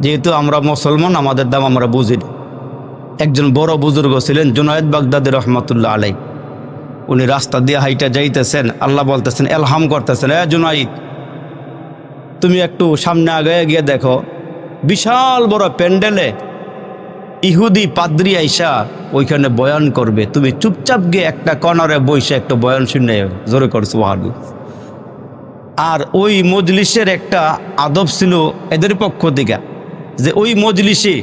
যেহেতু আমরা মুসলমান, আমাদের দাম আমরা বুঝি না। একজন বড় বুজুর্গ ছিলেন জুনায়েদ বাগদাদি রহমতুল্লাহ আলাই। উনি রাস্তা দিয়ে হাইটা যাইতেছেন, আল্লাহ বলতেছেন, এলহাম করতেছেন, জুনায়েদ তুমি একটু সামনে আগে গিয়ে দেখো, বিশাল বড় প্যান্ডেলে ইহুদি পাদ্রি আইসা ওইখানে বয়ান করবে, তুমি চুপচাপ গিয়ে একটা কর্নারে বসে একটু বয়ান শুনে জোরে করছো। আর ওই মজলিসের একটা আদব ছিল এদের পক্ষ থেকে, যে ওই মজলিসে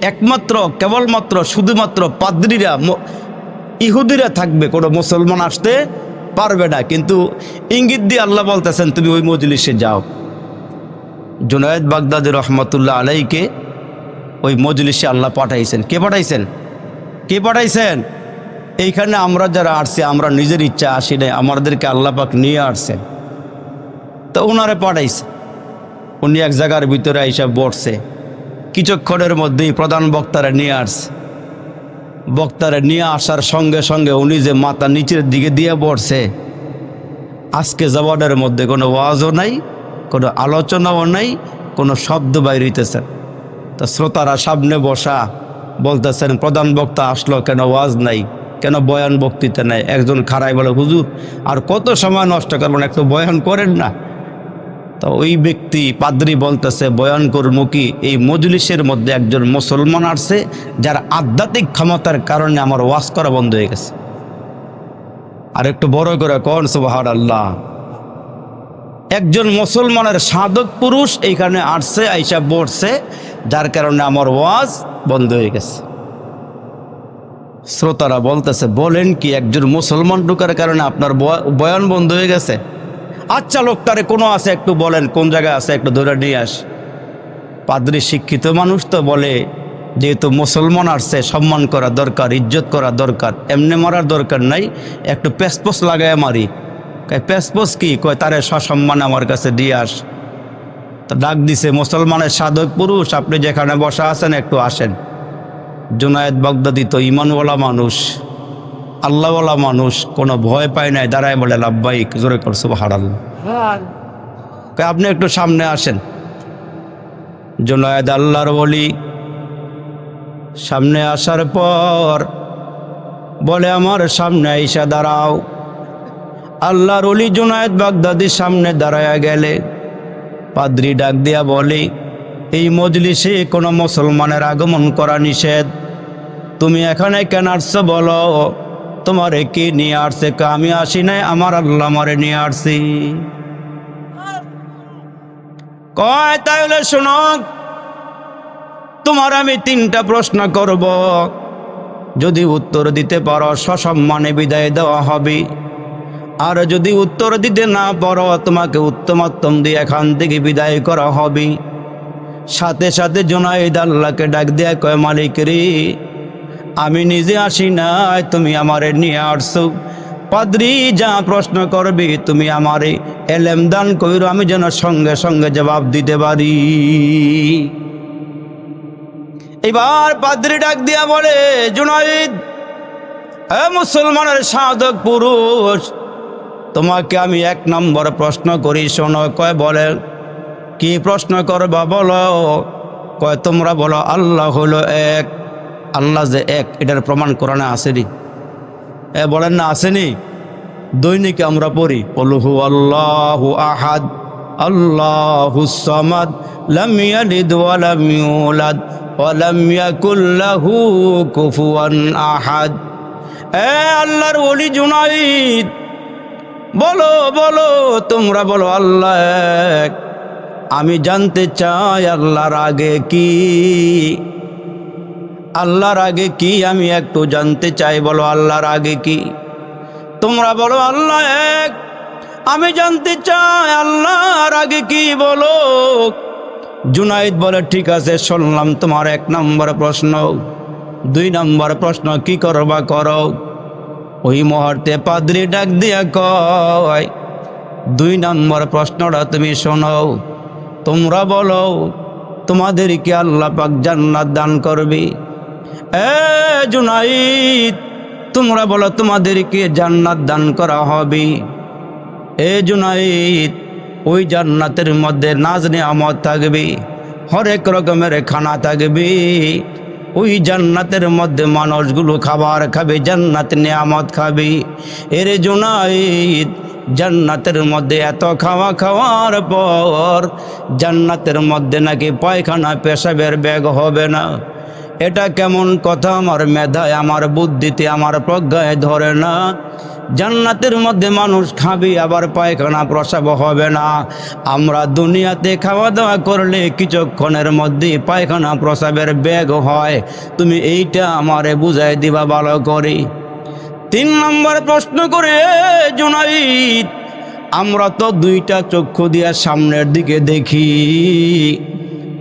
একমাত্র কেবলমাত্র শুধুমাত্র পাদ্রীরা ইহুদিরা থাকবে, কোনো মুসলমান আসতে পারবে না। কিন্তু ইঙ্গিত দিয়ে আল্লাহ বলতেছেন তুমি ওই মজলিসে যাও। জুনায়েদ বাগদাদি রহমতুল্লাহ আলাইকে ওই মজলিসে আল্লাহ পাঠাইছেন। কে পাঠাইছেন? কে পাঠাইছেন? এইখানে আমরা যারা আসছি, আমরা নিজের ইচ্ছা আসি নাই, আমাদেরকে আল্লাহ পাক নিয়ে আসছেন। তো ওনারে পাঠাইছে। উনি এক জায়গার ভিতরে আইসা বসছে। কিছুক্ষণের মধ্যেই প্রধান বক্তারা নিয়ে আসছে। বক্তারা নিয়ে আসার সঙ্গে সঙ্গে উনি যে মাথা নিচের দিকে দিয়ে বসছে, আজকে জবানের মধ্যে কোনো ওয়াজও নাই, কোনো আলোচনাও নাই, কোনো শব্দ বাইর হইতেছে। তো শ্রোতারা সামনে বসা বলতেছেন, প্রধান বক্তা আসলো কেন, ওয়াজ নাই কেন, বয়ান বক্তৃতা নাই। একজন খাড়াই বলে, হুজুর আর কত সময় নষ্ট করবেন, একটু বয়ান করেন না। তো ওই ব্যক্তি পাদ্রী বলতেছে, বয়ান করবো কি, এই মজলিসের মধ্যে একজন মুসলমান আসছে যার আধ্যাত্মিক ক্ষমতার কারণে আমার ওয়াজ করা বন্ধ হয়ে গেছে। আর একটু বড় করে কোন সুবহানাল্লাহ। একজন মুসলমানের সাধক পুরুষ এইখানে আসছে, আইসা বসছে, যার কারণে আমার ওয়াজ বন্ধ হয়ে গেছে। শ্রোতারা বলতেছে, বলেন কি, একজন মুসলমান ঢুকার কারণে আপনার বয়ান বন্ধ হয়ে গেছে? আচ্ছা লোকটারে কোনো আছে একটু বলেন, কোন জায়গায় আছে একটু ধরে নিয়ে আস। পাদ্রী শিক্ষিত মানুষ তো বলে, যেহেতু মুসলমান আসছে, সম্মান করা দরকার, ইজ্জত করা দরকার, এমনি মারার দরকার নাই, একটু পেসপোস লাগায় মারি। পেসপোস কি কয়, তারে সসম্মান আমার কাছে দিয়ে আস। তা ডাক দিছে, মুসলমানের সাধক পুরুষ আপনি যেখানে বসা আছেন একটু আসেন। জুনায়েদ বাগদাদি তো ইমানওয়ালা মানুষ, আল্লাহওয়ালা মানুষ, কোনো ভয় পায় নাই, দাঁড়ায় বলে লাব্বাইক, জোরে কর সুবহানাল্লাহ। আপনি একটু সামনে আসেন। জুনায়েদ আল্লাহর ওলি সামনে আসার পর বলে, আমার সামনে আইসা দাঁড়াও। আল্লাহর ওলি জুনায়েদ বাগদাদির সামনে দাঁড়ায়া গেলে পাদ্রী ডাক দিয়া বলে, এই মজলিসে কোনো মুসলমানের আগমন করা নিষেধ, তুমি এখানে কেন আসছো বলো, তোমার কি নিয়ে আসছে? আমি আসি নাই, আমার আল্লাহ আমারে নিয়ে আসছি। কয় তাহলে শোনো, তোমার আমি 3টা প্রশ্ন করব, যদি উত্তর দিতে পারো সসম্মানে বিদায় দেওয়া হবে, আর যদি উত্তর দিতে না পারো তোমাকে উত্তমোত্তম দিয়ে এখান থেকে বিদায় করা হবে। সাথে সাথে জুনায়েদ আল্লাহকে ডাক দিয়া কয়, মালিক রে, আমি নিজে আসি নাই, তুমি আমারে নিয়ে আসছো। পাদ্রী যা প্রশ্ন করবি তুমি আমারে এলেম দান কইরো, আমি যেন সঙ্গে সঙ্গে জবাব দিতে পারি। এবার পাদ্রী ডাক দিয়া বলে, জুনায়েদ, মুসলমানের সাধক পুরুষ, তোমাকে আমি 1 নম্বর প্রশ্ন করি, শোনো। কয় বলে, কি প্রশ্ন করবা বলো? কয় তোমরা বলো আল্লাহ হলো এক। আল্লাহ যে এক, এটার প্রমাণ কোরআনে আসেনি? বলেন না আসেনি? দৈনিক আমরা পড়ি, কুলহু আল্লাহু আহাদ আল্লাহুস সামাদ লাম ইয়ালিদ ওয়া লাম ইউলাদ ওয়া লাম ইয়াকুল লাহু কুফুয়ান আহাদ। আল্লাহর ওলি জুনায়েদ, বলো বলো, তোমরা বলো আল্লাহ এক। আমি জানতে চাই আল্লাহর আগে কি, আল্লাহর আগে কি, আমি একটু জানতে চাই, বলো আল্লাহর আগে কি? তোমরা বলো আল্লাহ এক, আমি জানতে চাই আল্লাহর আগে কি, বলো। জুনায়েদ বলে, ঠিক আছে, শুনলাম তোমার 1 নম্বর প্রশ্ন। 2 নম্বর প্রশ্ন কি করবা করো। ওই মুহূর্তে পাদ্রী ডাক দিয়া কয়, 2 নম্বর প্রশ্নটা তুমি শোনো। তোমরা বলো তোমাদেরকে আল্লাহ পাক জান্নাত দান করবে। জুনায়েদ, তোমরা বলো তোমাদেরকে জান্নাত দান করা হবে। জুনায়েদ, ওই জান্নাতের মধ্যে নাজ নেয়ামত থাকবে, হরেক রকমের খানা থাকবে। ওই জান্নাতের মধ্যে মানুষগুলো খাবার খাবে, জান্নাত নিয়ামত খাবে। এরে জুনাইদ, জান্নাতের মধ্যে এত খাওয়া খাওয়ার পর জান্নাতের মধ্যে নাকি পায়খানা পেশাবের ব্যাগ হবে না। এটা কেমন কথা? আমার মেধায়, আমার বুদ্ধিতে, আমার প্রজ্ঞায় ধরে না। জান্নাতের মধ্যে মানুষ খাবে, আবার পায়খানা প্রসাব হবে না। আমরা দুনিয়াতে খাওয়া দাওয়া করলে কিছুক্ষণের মধ্যে পায়খানা প্রসাবের ব্যাগ হয়। তুমি এইটা আমারে বুঝাই দিবা ভালো করে। 3 নম্বর প্রশ্ন করে, জুনাইদ, আমরা তো দুইটা চক্ষু দিয়া সামনের দিকে দেখি,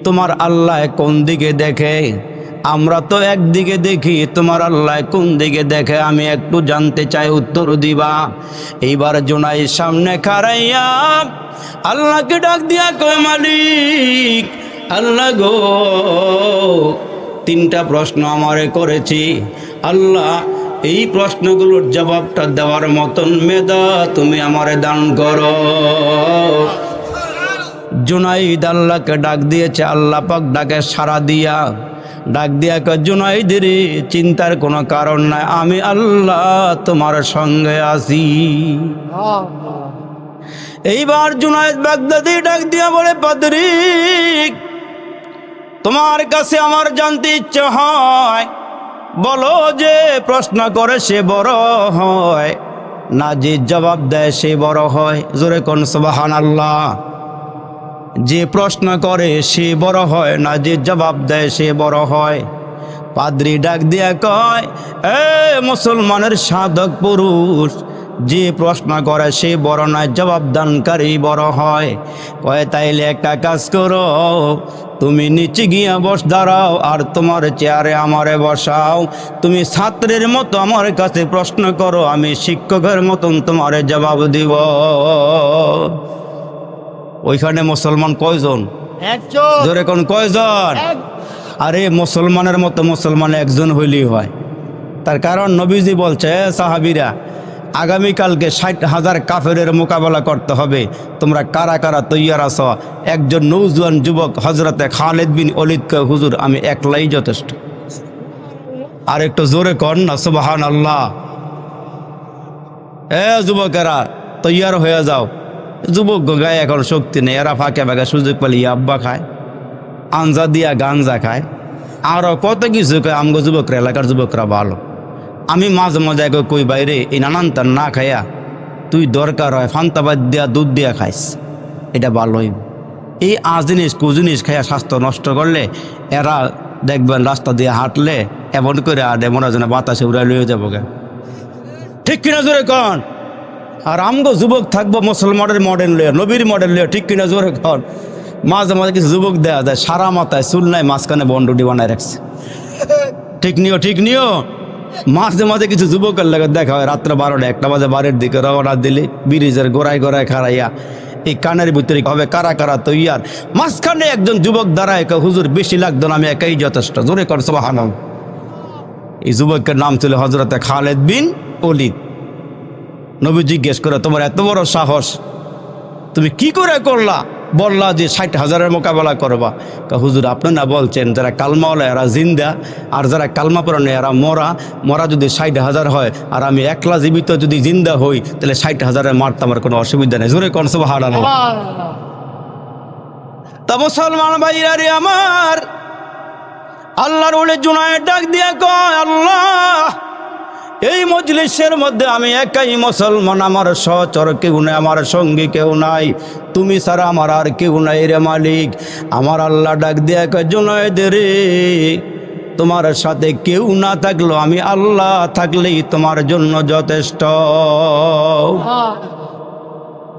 তোমার আল্লাহ কোন দিকে দেখে? আমরা তো একদিকে দেখি, তোমার আল্লাহ কোন দিকে দেখে? আমি একটু জানতে চাই, উত্তর দিবা। এইবার জুনাইদ সামনে খাড়াইয়া আল্লাহকে ডাক দিয়া কয়, মালিক, আল্লাহ গো, 3টা প্রশ্ন আমারে করেছি, আল্লাহ এই প্রশ্নগুলোর জবাবটা দেওয়ার মতন মেধা তুমি আমারে দান করো। জুনাইদ আল্লাহকে ডাক দিয়েছে, আল্লাহ পাক ডাকে সাড়া দিয়া ডাক দিয়া কয়, জুনাইদ রে, চিন্তার কোনো কারণ নাই, আমি আল্লাহ তোমার সঙ্গে আছি। এইবার জুনাইদ বাগদাদি ডাক দিয়া বলে, পাদ্রী, তোমার কাছে আমার জানতে ইচ্ছে হয়, বলো যে প্রশ্ন করে সে বড় হয় না যে জবাব দেয় সে বড় হয়? জোরে কোন সুবহানাল্লাহ। যে প্রশ্ন করে সে বড় হয় না যে জবাব দেয় সে বড় হয়? পাদ্রী ডাক দিয়া কয়, এ মুসলমানের সাধক পুরুষ, যে প্রশ্ন করে সে বড় নয়, জবাব দানকারী বড় হয়। কয়, তাইলে একটা কাজ করো, তুমি নিচে গিয়া দাঁড়াও আর তোমার চেয়ারে আমারে বসাও। তুমি ছাত্রের মতো আমার কাছে প্রশ্ন করো, আমি শিক্ষকের মতন তোমারে জবাব দিব। ওইখানে মুসলমান কয়জন? একজন। জোরে কোন কয়জন? আরে মুসলমানের মতো মুসলমান একজন হইলেই হয়। তার কারণ নবীজি বলছে, সাহাবীরা, আগামীকালকে 60,000 কাফেরের মোকাবেলা করতে হবে, তোমরা কারা কারা তৈয়ার আছো? একজন নৌজওয়ান যুবক হযরতে খালিদ বিন ওলীদ কয়, হুজুর, আমি একলাই যথেষ্ট। আর একটু জোরে কর না সুবহানাল্লাহ। যুবকেরা তৈয়ার হয়ে যাও। যুবক গায়ে এখন শক্তি নেই, এরা ফাঁকে ফাঁকে সুযোগ পেলে ইয়াব্বা খায়, আঞ্জা দিয়া গাঞ্জা খায়, আরও কত কিছু কয়। আমগো যুবকরা, এলাকার যুবকরা ভালো। আমি মাঝে মাঝে কই, বাইরে এই নানান তার না খাইয়া তুই দরকার হয় ফান্তাবাদ দিয়া দুধ দিয়া খাইস, এটা ভালোই। এই জিনিস কুজিনিস খাইয়া স্বাস্থ্য নষ্ট করলে এরা দেখবেন রাস্তা দিয়ে হাঁটলে এমন করে আডে মনে হয় যেন বাতাসে উড়াই লইয়ে যাবো গে। ঠিক কিনা জোরে কন? আর আমগো যুবক থাকবো মুসলমানের মডেল লইয়া, নবীর মডেল লইয়া, ঠিক কিনা জোরে কন? মাঝে মাঝে কিছু যুবক দেওয়া যায় সারা মাথায় চুল নাই, মাঝখানে বন্ডুটি বানায় রাখছে। ঠিক নিও, ঠিক নিও। মাঝে মাঝে কিছু যুবকের লাগে দেখা হয় রাত্রে 12টা 1টা বাজে বাড়ির দিকে রওনা দিলে ব্রিজের গোড়ায় গোড়ায় খাড়াইয়া এই কানের ভিতরে হবে কারা কারা তৈয়ার। মাঝখানে একজন যুবক দাঁড়ায়, হুজুর বেশি লাগতো না, আমি একাই যথেষ্ট। জোরে কর সুবহানাল্লাহ। এই যুবকের নাম ছিল হযরতে খালিদ বিন ওলীদ। নবী জিজ্ঞেস করে, তোমার এত বড় সাহস, তুমি কি করে করলা? বললা যে 60,000-এর মোকাবেলা করবা। হুজুর, আপনি না বলছেন যারা কালমাওয়ালা এরা জিন্দা, আর যারা কালমা পড়ানো এরা মরা। মরা যদি 60,000 হয় আর আমি একলা জীবিত যদি জিন্দা হই, তাহলে 60,000-এর মারতে আমার কোনো অসুবিধা নেই। জোরে কোন সুবহানাল্লাহ। তা মুসলমান ভাইরা রে আমার, আল্লাহর ওলি জুনায়েদ ডাক দিয়া কয়, আল্লাহ, এই মজলিসের মধ্যে আমি একাই মুসলমান, আমার সহচর কেউ নাই, আমার সঙ্গী কেউ নাই, তুমি ছাড়া আমার আর কেউ নাই রে মালিক। আমার আল্লাহ ডাক দিয়া কয়, জুনায়েদ রে, তোমার সাথে কেউ না থাকলো আমি আল্লাহ থাকলেই তোমার জন্য যথেষ্ট।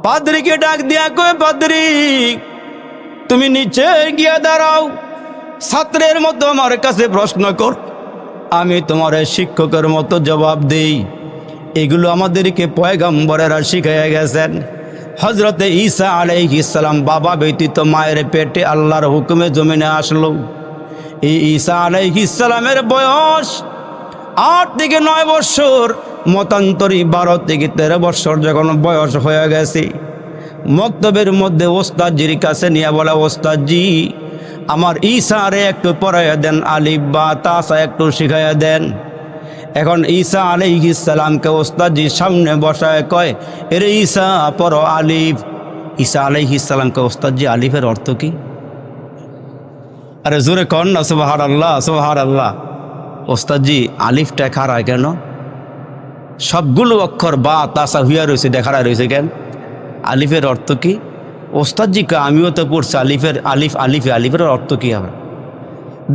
পাদ্রীকে ডাক দিয়া কয়, পাদ্রী, তুমি নিচে গিয়া দাঁড়াও, ছাত্রের মতো আমার কাছে প্রশ্ন কর, আমি তোমার শিক্ষকের মতো জবাব দেই। এগুলো আমাদেরকে পয়গম্বরেরা শিখাইয়া গেছেন। হযরতে ঈসা আলাইহিস সালাম বাবা ব্যতীত মায়ের পেটে আল্লাহর হুকুমে জমিনে আসলো। এই ঈসা আলাইহিস সালামের বয়স 8 থেকে 9 বছর, মতান্তরী 12 থেকে 13 বছর যখন বয়স হয়ে গেছে, মক্তবের মধ্যে ওস্তাদজির কাছে নিয়ে বলে, ওস্তাদজি, আমার ঈসারে একটু পড়াইয়া দেন, আলিফ বা তাসা একটু শিখাইয়া দেন। এখন ঈসা আলাইহিস সালামকে ওস্তাদজি সামনে বসায় কয়, এরে ঈসা পড়ো আলিফ। ঈসা আলাইহিস সালামকে ওস্তাদজি আলিফের অর্থ কি? আরে জোরে কন না সুবহানাল্লাহ সুবহানাল্লাহ। ওস্তাদজি আলিফটা খাড়ায় কেন? সবগুলো অক্ষর বা তাসা হুইয়া রয়েছে, দেখারা রয়েছে কেন? আলিফের অর্থ কি? ওস্তাদজি কে আমিও তো পড়ছি আলিফের আলিফের অর্থ কি হবে?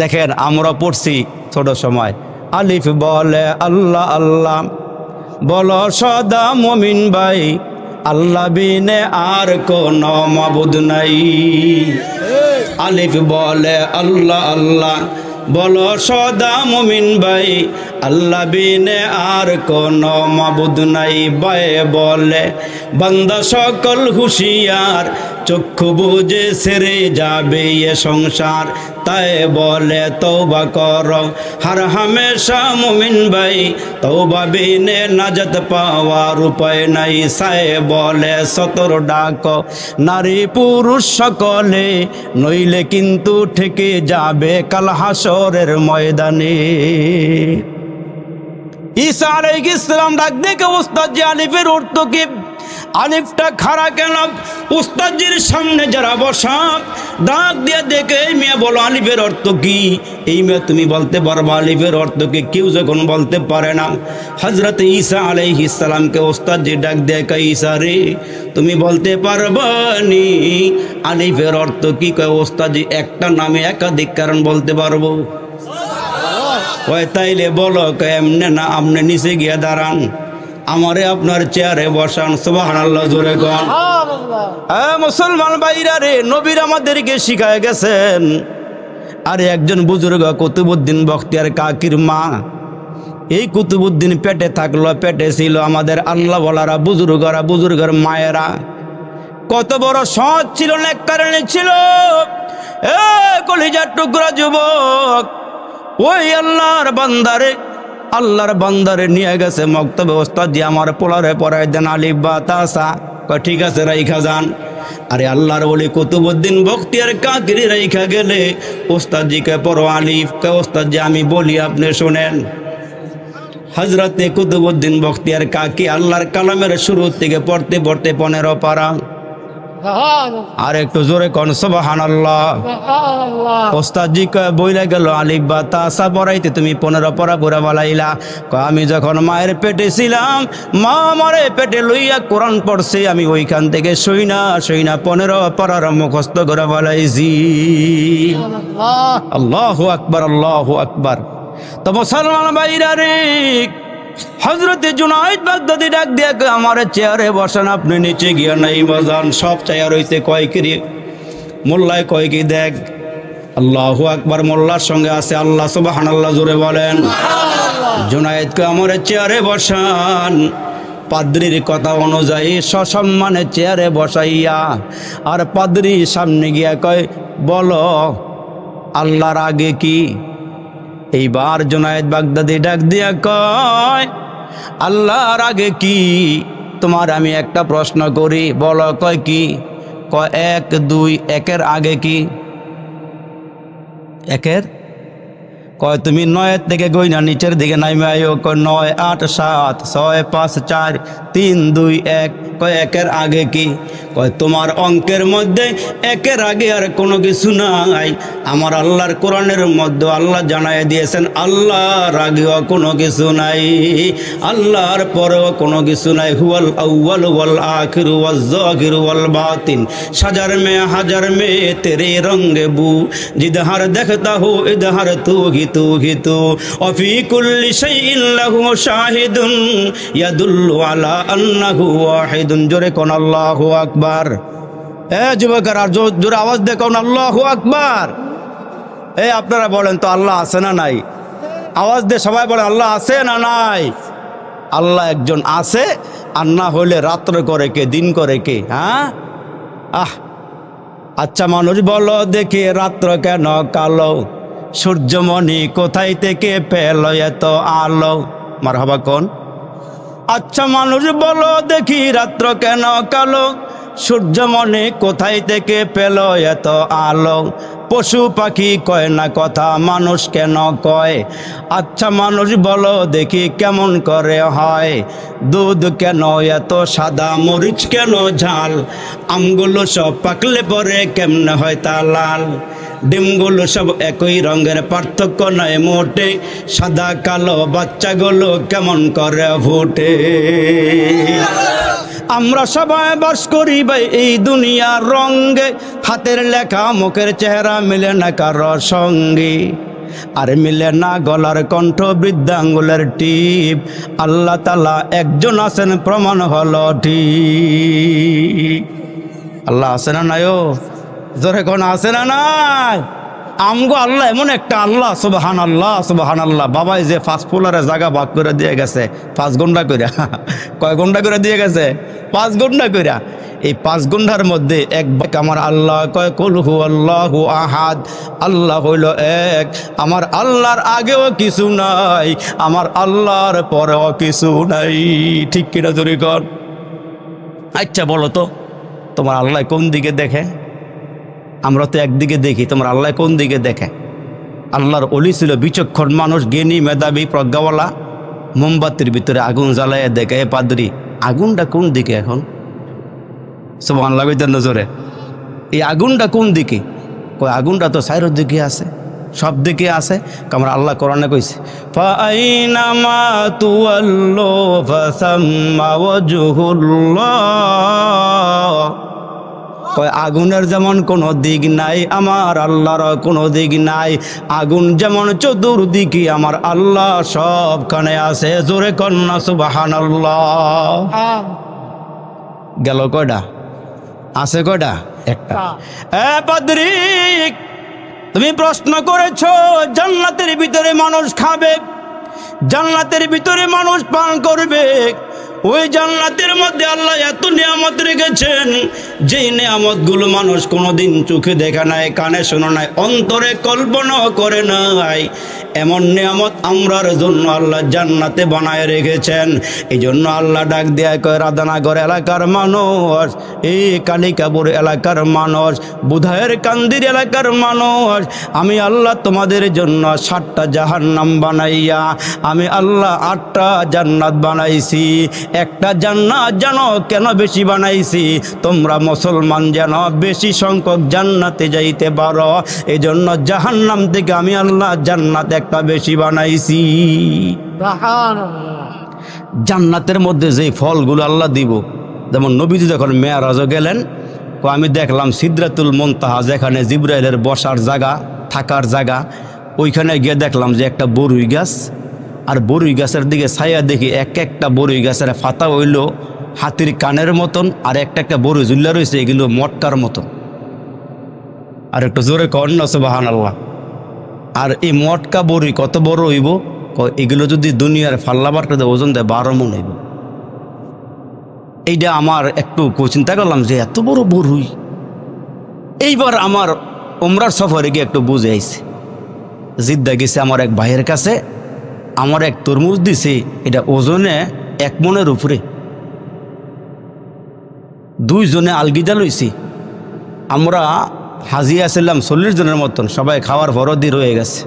দেখেন আমরা পড়ছি ছোট সময়, আলিফ বলে আল্লাহ আল্লাহ, বলো সদা মুমিন ভাই, আল্লাহ বিনে আর কোন মাবুদ নাই। আলিফ বলে আল্লাহ আল্লাহ, বলো সদা মুমিন ভাই, আল্লাহ বিনে আর কোন মাবুদ নাই। বায়ে বলে বান্দা সকল হুঁশিয়ার, চক্ষু বুঝে ছেড়ে যাবে এ সংসার। তাই বলে তওবা করো হার হামেশা মুমিন ভাই, তওবা বিনে নাজাত পাওয়ার উপায় নাই। সায় বলে সতর ডাকো নারী পুরুষ সকলে, নইলে কিন্তু ঠেকে যাবে কাল হাসরের ময়দানে। ঈসা আলাইহিস সালাম ডাক দেখে ওস্তাদজি আলিফের অর্থ কি? আলিফটা খাড়া কেন? উস্তাদজির সামনে যারা বসা ডাক দিয়ে দেখে, এই মেয়ে বলো আলিফের অর্থ কি? এই মেয়ে তুমি বলতে পারবা আলিফের অর্থ কি? কেউ যখন বলতে পারে না, হযরত ঈসা আলাইহিস সালামকে উস্তাদজি ডাক দিয়ে কয়, ঈসা রে তুমি বলতে পারবা নি আলিফের অর্থ কি? কয় উস্তাদজি একটা নামে একাধিক কারণ বলতে পারবো। কয় তাইলে বলো। কয় এমনে না, আপনি নিচে গিয়ে দাঁড়ান, আমারে আপনার চেয়ারে বসান। সুবহানাল্লাহ জোরে কোন। মুসলমান ভাইরা রে, নবীর আমাদেরকে শিখায় গেছেন। আর একজন বুজুর্গ কুতুবউদ্দিন বখতিয়ার কাকির মা, এই কুতুবউদ্দিন পেটে থাকলো, পেটে ছিল আমাদের আল্লাহ ওয়ালারা বুজুর্গরা, বুজুর্গের মায়েরা। কত বড় সৎ ছিল, নেককারী ছিল। এ কলিজার টুকরা যুবক, ওই আল্লাহর বান্দারে নিয়ে গেছে মক্তবে। ওস্তাদজি আমার পোলারে পড়ায় দেন আলিফ বা তাসা। কয় ঠিক আছে রাইখা যান। আরে আল্লাহর ওলি কুতুবউদ্দিন বখতিয়ার কাকির রাইখা গেলে ওস্তাদজিকে পড়ো আলিফ। কয় ওস্তাদজি আমি বলি আপনি শোনেন। হযরতে কুতুবউদ্দিন বখতিয়ার কাকি আল্লাহর কালামের শুরু থেকে পড়তে পড়তে 15 পারা। আর একটু জোরে কোন সুবহানাল্লাহ। ওস্তাদজি বইলা গেল আলিফ বা তাসা পড়াইতে তুমি 15 পারা পুরা বলাইলা। আমি যখন মায়ের পেটে ছিলাম, মা আমারে পেটে লইয়া কোরআন পড়ছে, আমি ওইখান থেকে সইনা 15 পারার মুখস্থ করে বলাইছি। আল্লাহু আকবার আল্লাহু আকবার। তো মুসলমান ভাইরা রে, হযরতে জুনায়েদ বাগদাদী ডাক দিয়ে আমার চেয়ারে বসান, আপনি নিচে গিয়া নাই বাজান। সব চেয়ার হইতে কয় কি রে? মোল্লায় কয় কি দেখ। আল্লাহু আকবার। মোল্লার সঙ্গে আছে আল্লাহ। সুবহানাল্লাহ জোরে বলেন। জুনায়েদকে আমার চেয়ারে বসান। পাদ্রীর কথা অনুযায়ী সসম্মানে চেয়ারে বসাইয়া, আর পাদ্রী সামনে গিয়া কয়, বলো আল্লাহর আগে কি? এইবার জুনায়েদ বাগদাদী ডাক দিয়া কয়, আল্লাহর আগে কি? তোমার আমি একটা প্রশ্ন করি, বলো। কয় কি? কয় 1 2 1-এর আগে কি? 1-এর? কয় তুমি 9 থেকে গইনা নিচের দিকে নাইমে আইও। কয় 9 8 7 6 5 4 3 2 1। কয় 1-এর আগে কি? কয় তোমার অঙ্কের মধ্যে 1-এর আগে আর কোনো কিছু নাই। আমার আল্লাহর কোরআনের মধ্যে আল্লাহ জানায় দিয়েছেন আল্লাহর আগেও কোনো কিছু নাই, আল্লাহর পরেও কোনো কিছু নাই। হুয়াল আউয়াল ওয়াল আখির ওয়াজ যাহির ওয়াল বাতিন, সাজার মে হাজার মে তেরে রঙ্গে বু, জিদহার দেখতা হো ইদহার তু হি তু, অফি কুল্লি শাইইন লাহু শাহিদুন ইয়াদুল্লু আলা আন্নাহু ওয়াহিদুন। জোরে কোন আল্লাহু আকবার। যুবকেরা জোরে আওয়াজ দিয়ে কোন আল্লাহু আকবার। আপনারা বলেন তো আল্লাহ আছে না নাই? আওয়াজ দিয়ে সবাই বলেন আল্লাহ আছে না নাই? আল্লাহ একজন আছে, আর না হইলে রাত্র করে কে, দিন করে কে? আচ্ছা মানুষ বলো দেখি রাত্র কেন কালো, সূর্যমণি কোথায় থেকে পেল এত আলো? মারহাবা কোন? আচ্ছা মানুষ বলো দেখি রাত্র কেন কালো, সূর্য মনে কোথায় থেকে পেল এত আলো, পশু পাখি কয় না কথা, মানুষ কেন কয়? আচ্ছা মানুষ বলো দেখি কেমন করে হয়? দুধ কেন এত সাদা, মরিচ কেন ঝাল, আমগুলো সব পাকলে পরে কেমনে হয় তা লাল, ডিমগুলো সব একই রঙের, পার্থক্য নয় মোটে, সাদা কালো বাচ্চাগুলো কেমন করে ফুটে। আমরা সবাই বাস করি ভাই এই দুনিয়ার রঙে, হাতের লেখা মুখের চেহারা মিলে না কারো সঙ্গে, আর মিলে না গলার কণ্ঠ বৃদ্ধাঙ্গুলের টিপ, আল্লাহ তাআলা একজন আছেন প্রমাণ হলো ঠিক। আল্লাহ আছে না নাই? ও জোরে কোন আছে না নাই? আমগো আল্লাহ এমন একটা আল্লাহ, সুবহানাল্লাহ সুবহানাল্লাহ। বাবাই যে ফাস্ট ফুলারে জায়গা ভাগ করে দিয়ে গেছে 5 ঘন্টা করে, কয় ঘন্টা করে দিয়ে গেছে? 5 ঘন্টা করে। এই 5 ঘন্টার মধ্যে এক আমার আল্লাহ কয় কুল হুয়াল্লাহু আহাদ, আল্লাহ হইল এক, আমার আল্লাহর আগেও কিছু নাই, আমার আল্লাহর পরেও কিছু নাই। ঠিক কিনা জোরে কর? আচ্ছা বলো তো, তোমার আল্লাহ কোন দিকে দেখে? আমরা তো একদিকে দেখি, তোমার আল্লাহ কোন দিকে দেখে? আল্লাহর ওলি ছিল বিচক্ষণ মানুষ, জ্ঞানী মেধাবী প্রজ্ঞাওয়ালা, মোমবাতির ভিতরে আগুন জ্বালাইয়া দেখে, এ পাদ্রী আগুনটা কোন দিকে এখন? সুবহানাল্লাহ কইতেন নজরে, এই আগুনটা কোন দিকে? কই আগুনটা তো চাইর দিকে আছে, সব দিকে আছে। আমার আল্লাহ কোরআনে কইছে ফাআইনামা তুওয়াল্লু ফাসাম্মা ওয়াজহুল্লাহ। কয় আগুনের যেমন কোনো দিক নাই, আমার আল্লাহর কোনো দিক নাই। আগুন যেমন চতুর্দিকে, আমার আল্লাহ সবখানে আছে। জোরে কন্যা সুবহানাল্লাহ। গেল কয়টা? আছে কয়টা? একটা। পাদ্রী তুমি প্রশ্ন করেছো জান্নাতের ভিতরে মানুষ খাবে, জান্নাতের ভিতরে মানুষ পান করবে। ওই জান্নাতের মধ্যে আল্লাহ এত নিয়ামত রেখেছেন, যেই নিয়ামতগুলো মানুষ কোনোদিন চোখে দেখা নাই, কানে শোনা নাই, অন্তরে কল্পনাও করে নাই। এমন নিয়ামত আমরার জন্য আল্লাহ জান্নাতে বানায় রেখেছেন। এই জন্য আল্লাহ ডাক দেয় কয় রাধানগর এলাকার মানুষ, এই কালিকাপুর এলাকার মানুষ, বুধায়ের কান্দির এলাকার মানুষ, আমি আল্লাহ তোমাদের জন্য 7টা জাহান্নাম বানাইয়া আমি আল্লাহ 8টা জান্নাত বানাইছি। একটা জান্নাত জানো কেন বেশি বানাইছি? তোমরা মুসলমান যেন বেশি সংখ্যক জান্নাতে যাইতে পারো, এই জন্য জাহান্নাম থেকে আমি আল্লাহ জান্নাত একটা বেশি বানাইছি। জান্নাতের মধ্যে যে ফলগুলো আল্লাহ দিব, যেমন নবীজি যখন মেরাজে গেলেন, আমি দেখলাম সিদরাতুল মুনতাহা, যেখানে জিবরাইলের বসার জায়গা, থাকার জায়গা, ওইখানে গিয়ে দেখলাম যে একটা বরুই গাছ, আর বরুই গাছের দিকে ছায়া দেখি একটা বরুই গাছের পাতা হইল হাতির কানের মতন, আর একটা বরুই ঝুল্লা রয়েছে এগুলো মটকার মতন। আর একটু জোরে কর না সুবহানাল্লাহ। আর এই মটকা বরুই কত বড় হইব? এগুলো যদি দুনিয়ার ফাল্লাবারটা ওজন দেয় 12 মণ হইব। এইটা আমার একটু চিন্তা করলাম যে এত বড় বরুই। এইবার আমার উমরার সফরে গিয়ে একটু বুঝে আইছে। জিদ্দা গেছে আমার এক ভাইয়ের কাছে, আমার এক তরমুজ দিছে, এটা ওজনে 1 মণের উপরে। 2 জনে আলগিদা লইছি। আমরা হাজি আসলাম 40 জনের মতন, সবাই খাওয়ার ভরদি রয়ে গেছে।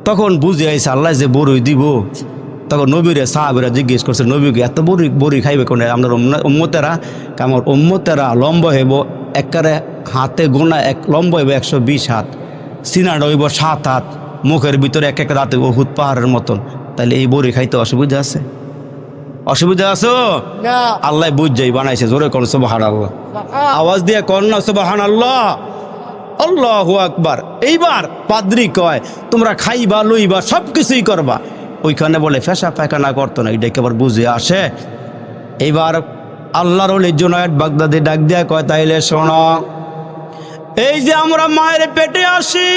তখন বুঝে আইছে আল্লাহ যে বরুই দিব। তখন নবীরে সাহাবীরা জিজ্ঞেস করছে, নবীকে এত বরুই খাইবে কোন? আপনার উম্মতেরা, আমার উম্মতেরা লম্বা হইব একবারে হাতে গোনা, লম্বা হইব 120 হাত, সিনাটা হইব 7 হাত, মুখের ভিতরে এক রাতে উহুদ পাহাড়ের মতন। তাহলে এই বরুই খাইতে অসুবিধা আছে? অসুবিধা আছে? আল্লাহ বুঝ যাই বানাইছে। জোরে কোন সুবহানাল্লাহ, আওয়াজ দিয়ে কোন না সুবহানাল্লাহ, আল্লাহু আকবার। এইবার পাদ্রী কয় তোমরা খাইবা, লইবা, সব কিছুই করবা। ওইখানে বলে ফেসা পায়খানা করতো না, এটা একেবারে বুঝে আসে। এইবার আল্লাহর ওলি জুনায়েদ বাগদাদি ডাক দিয়া কয় তাইলে শোনো, এই যে আমরা মায়ের পেটে আসি,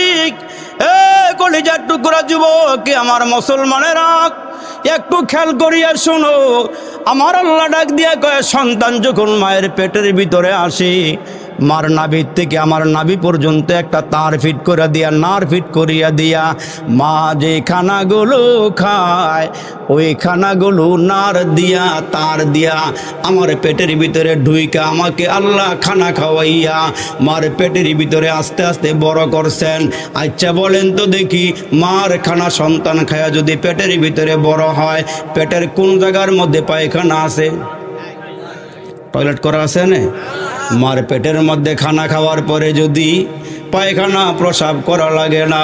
কলিজার টুকরা যুবক, আমার মুসলমানেরা একটু খেয়াল করিয়া শোনো। আমার আল্লাহ ডাক দিয়া কয় সন্তান যখন মায়ের পেটের ভিতরে আসে, মার নাভির থেকে আমার নাভি পর্যন্ত একটা তার ফিট করে দিয়া, নার ফিট করিয়া দিয়া, মা যে খানাগুলো খায় ওই খানাগুলো নার দিয়া তার দিয়া আমার পেটের ভিতরে ঢুইকা আমাকে আল্লাহ খানা খাওয়াইয়া মার পেটের ভিতরে আস্তে আস্তে বড় করছেন। আচ্ছা বলেন তো দেখি, মার খানা সন্তান খায়া যদি পেটের ভিতরে বড় হয়, পেটের কোন জায়গার মধ্যে পায়খানা আছে? টয়লেট করা আছে না? মার পেটের মধ্যে খানা খাওয়ার পরে যদি পায়খানা প্রসাব করা লাগে না,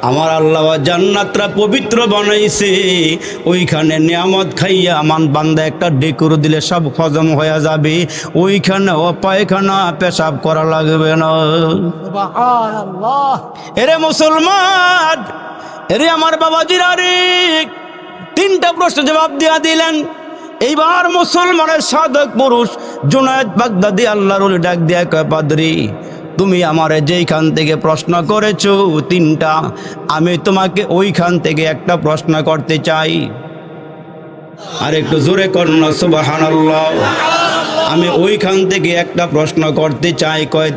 আমার আল্লাহ জান্নাতরা পবিত্র বানাইছে, ওইখানে নিয়ামত খাইয়া মান বান্দা একটা ডেকুর দিলে সব হজম হয়ে যাবে, ওইখানে ও পায়খানা পেশাব করা লাগবে না। এরে মুসলমান, এরে আমার বাবাজিরা রে, 3টা প্রশ্ন জবাব দিয়া দিলেন। এইবার মুসলমানের সাধক পুরুষ জুনায়েদ বাগদাদি আল্লাহর ওলি ডাক দিয়া কয়, পাদ্রী তুমি আমারে যেইখান থেকে প্রশ্ন করেছো 3টা, আমি তোমাকে ওইখান থেকে একটা প্রশ্ন করতে চাই। আর একটু জোরে করুন সুবহানাল্লাহ। আমি ওইখান থেকে একটা প্রশ্ন করতে চাই। কয়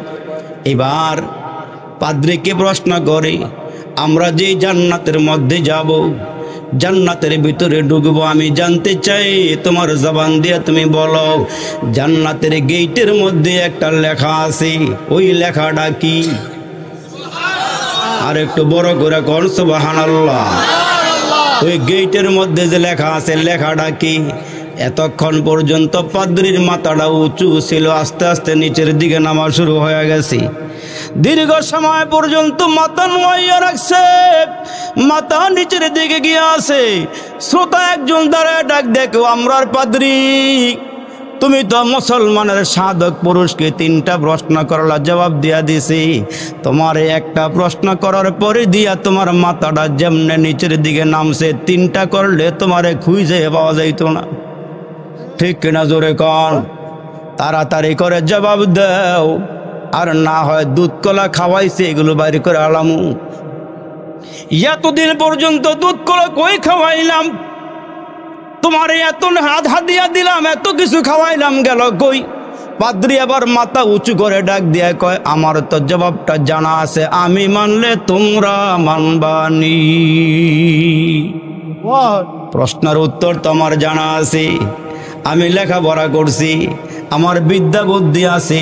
এবার পাদ্রীকে প্রশ্ন করে, আমরা যে জান্নাতের মধ্যে যাব, জান্নাতের ভিতরে ঢুকবো, আমি জানতে চাই তোমার জবান দিয়ে তুমি বলো, জান্নাতের গেটের মধ্যে একটা লেখা আছে, ওই লেখাটা কি? আর একটু বড় করে কোন সুবহানাল্লাহ। ওই গেটের মধ্যে যে লেখা আছে, লেখাটা কি? এতক্ষণ পর্যন্ত পাদ্রীর মাথাটা উঁচু ছিল, আস্তে আস্তে নিচের দিকে নামা শুরু হয়ে গেছে। দীর্ঘ সময় পর্যন্ত মাথা নোয়াইয়া রাখছে, মাথা নিচের দিকে গিয়ে আছে। শ্রোতা একজন দাঁড়ায় ডাক দেখো, আমরার পাদ্রী, তুমি তো মুসলমানের সাধক পুরুষকে 3টা প্রশ্ন করলা, জবাব দিয়া দিছি, তোমার একটা প্রশ্ন করার পরে দিয়া তোমার মাথাটা যেমনে নিচের দিকে নামছে, 3টা করলে তোমারে খুঁজে পাওয়া যাইত না। ঠিক কিনা জোরে কর, তাড়াতাড়ি করে জবাব দাও, আর না হয় দুধ কলা খাওয়াইছে এগুলো বাইরে করে আলামু। এতদিন পর্যন্ত দুধ কলা কই খাওয়াইলাম, তোমার এত হাত হাতিয়া দিলাম, এত কিছু খাওয়াইলাম, গেল কই? পাদ্রী আবার মাথা উঁচু করে ডাক দিয়া কয়, আমার তো জবাবটা জানা আছে, আমি মানলে তোমরা মানবানি। প্রশ্নের উত্তর তো আমার জানা আছে, আমি লেখাপড়া করছি, আমার বিদ্যা বুদ্ধি আছে,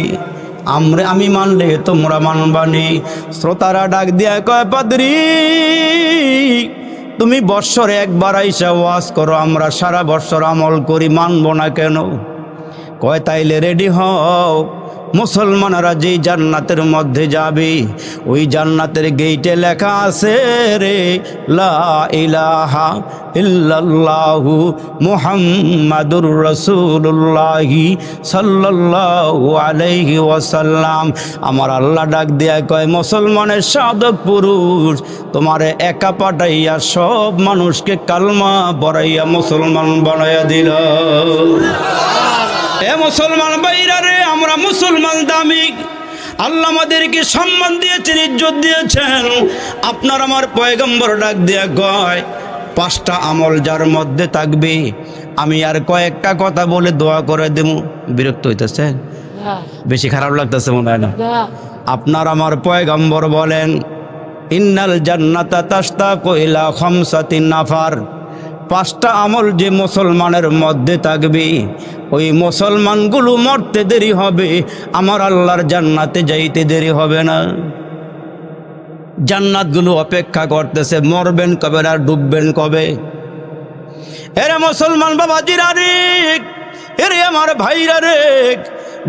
আমি মানলে তোমরা মানবানি। শ্রোতারা ডাক দিয়া কয়, পাদ্রী তুমি বৎসরে একবার আইসা ওয়াজ করো, আমরা সারা বৎসর আমল করি, মানব না কেন? কয় তাইলে রেডি হও, মুসলমানরা যেই জান্নাতের মধ্যে যাবে, ওই জান্নাতের গেইটে লেখা আছে রে, লা ইলাহা ইল্লাল্লাহু মুহাম্মাদুর রাসূলুল্লাহি সাল্লাল্লাহু আলাইহি ওয়াসাল্লাম। আমার আল্লাহ ডাক দিয়া কয়, মুসলমানের সাধক পুরুষ, তোমারে একা পাঠাইয়া সব মানুষকে কালমা পড়াইয়া মুসলমান বানাইয়া দিল। এ মুসলমান ভাইরা রে, আমরা মুসলমান দামি, আল্লাহ আমাদেরকে সম্মান দিয়েছেন, ইজ্জত দিয়েছেন। আপনার আমার পয়গম্বর ডাক দিয়া কয়, 5টা আমল যার মধ্যে থাকবে, আমি আর কয়েকটা কথা বলে দোয়া করে দেব। বিরক্ত হইতেছে? বেশি খারাপ লাগতেছে মনে হয় না? আপনার আমার পয়গম্বর বলেন, ইন্নাল জান্নাতা তাশতাকু ইলা 5 নাফার। 5টা আমল যে মুসলমানের মধ্যে থাকবে, ওই মুসলমানগুলো মরতে দেরি হবে, আমার আল্লাহর জান্নাতে যাইতে দেরি হবে না। জান্নাতগুলো অপেক্ষা করতেছে, মরবেন কবে আর ডুববেন কবে? এরে মুসলমান বাবাজিরা রে, এরে আমার ভাইরা রে,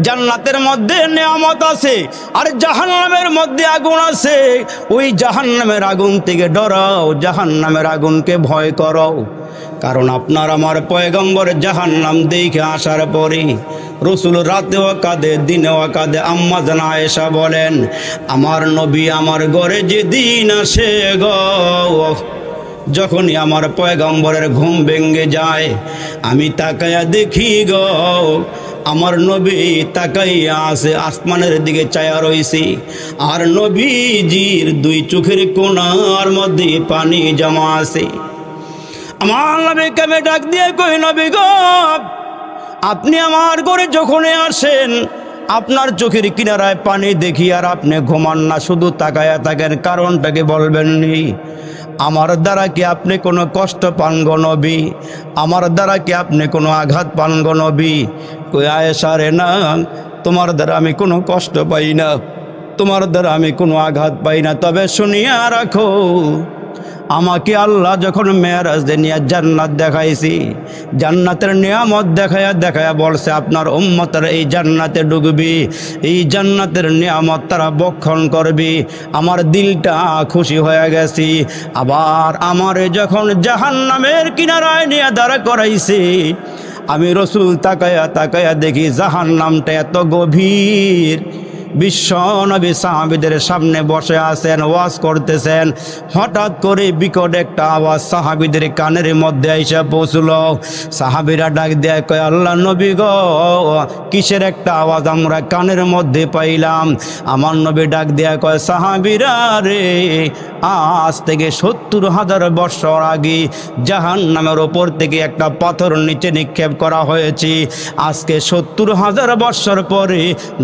জান্নাতের মধ্যে নিয়ামত আছে, আর জাহান্নামের মধ্যে আগুন আছে। ওই জাহান্নামের আগুন থেকে ডরাও, জাহান্নামের আগুনকে ভয় করো। কারণ আপনার আমার পয়গম্বর জাহান্নাম দেখে আসার পরে রসুল রাতেও কাঁদে, দিনেও কাঁদে। আম্মা জান আয়েশা বলেন, আমার নবী আমার ঘরে যেদিন আসে গো, যখনই আমার পয়গম্বরের ঘুম ভেঙে যায়, আমি তাকায়া দেখি গো, আমার নবী তাকাইয়া আছে, আসমানের দিকে চায়া রইছি, আর নবীজির 2 চোখের কোণার মধ্যে পানি জমা আছে। আমার নবীকে ডাক দিয়ে কই, নবী গো, আপনি আমার ঘরে যখন আসেন, আপনার চোখের কিনারায় পানি দেখি আর আপনি ঘুমান না, শুধু তাকায়া থাকেন, কারণটাকে বলবেন নি? আমার দ্বারা কি আপনি কোনো কষ্ট পান গো নবী? আমার দ্বারা কি আপনি কোনো আঘাত পান গো নবী? কই আয়েশা রে না, তোমার দ্বারা আমি কোনো কষ্ট পাই না, তোমার দ্বারা আমি কোনো আঘাত পাই না। তবে শুনিয়া রাখো, আমাকে আল্লাহ যখন মেরাজ নিয়ে জান্নাত দেখাইছি, জান্নাতের নিয়ামত দেখায়া বলছে আপনার উম্মতের এই জান্নাতে ঢুকবি, এই জান্নাতের নিয়ামত তারা বক্ষণ করবি। আমার দিলটা খুশি হয়ে গেছি। আবার আমারে যখন জাহান্নামের কিনারায় নিয়ে দাঁড়া করাইছে, আমি রসুল তাকায়া দেখি জাহান্নামটা এত গভীর। বিশ্ব নবী সাহাবীদের সামনে বসে আছেন, ওয়াজ করতেছেন। হঠাৎ করে বিকট একটা আওয়াজ সাহাবীদের কানের মধ্যে এসে পৌঁছলো। সাহাবীরা ডাক দেয়, কয় আল্লাহ নবী গো, কিসের একটা আওয়াজ আমরা কানের মধ্যে পাইলাম? আমার নবী ডাক দেয়া কয়, সাহাবীরা রে, আজ থেকে ৭০,০০০ বছর আগে জাহান্নামের ওপর থেকে একটা পাথর নিচে নিক্ষেপ করা হয়েছে। আজকে ৭০,০০০ বছর পরে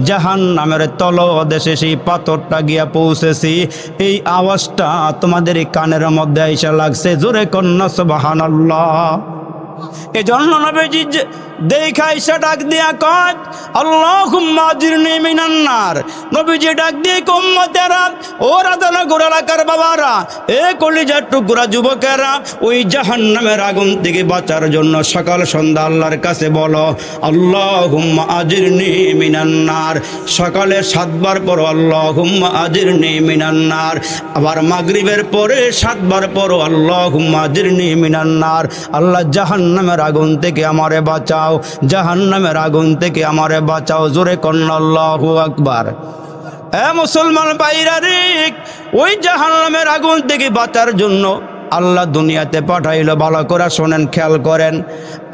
জাহান্নামের তলদেশে সেই পাথরটা গিয়া পৌঁছেছি। এই আওয়াজটা তোমাদের কানের মধ্যে এসে লাগছে। জোরে কন্যা সুবহানাল্লাহ। এই জন্য নবীজি দেখা এসে ডাক দিয়া কয়, আল্লাহুম্মা আজিরনি মিনান নার। নবীজি ডাক দিয়ে উম্মতেরা, ও রাধানগর এলাকার বাবারা, এ কলিজার টুকরা যুবকেরা, ওই জাহান্নামের আগুন থেকে বাঁচার জন্য সকাল সন্ধ্যা আল্লাহর কাছে বলো, আল্লাহুম্মা আজিরনি মিনান নার। সকালে 7 বার পড়ো আল্লাহুম্মা আজিরনি মিনান নার। আবার মাগরিবের পরে 7 বার পড়ো আল্লাহুম্মা আজিরনি মিনান নার। আল্লাহ জাহান্নামের আগুন থেকে আমারে বাঁচাও, জাহান্নামের আগুন থেকে আমারে বাঁচাও। জোরে কন্না আল্লাহু আকবার। এ মুসলমান ভাইরা রে, ওই জাহান্নামের আগুন থেকে বাঁচার জন্য আল্লাহ দুনিয়াতে পাঠাইলো। ভালো করে শোনেন, খেয়াল করেন।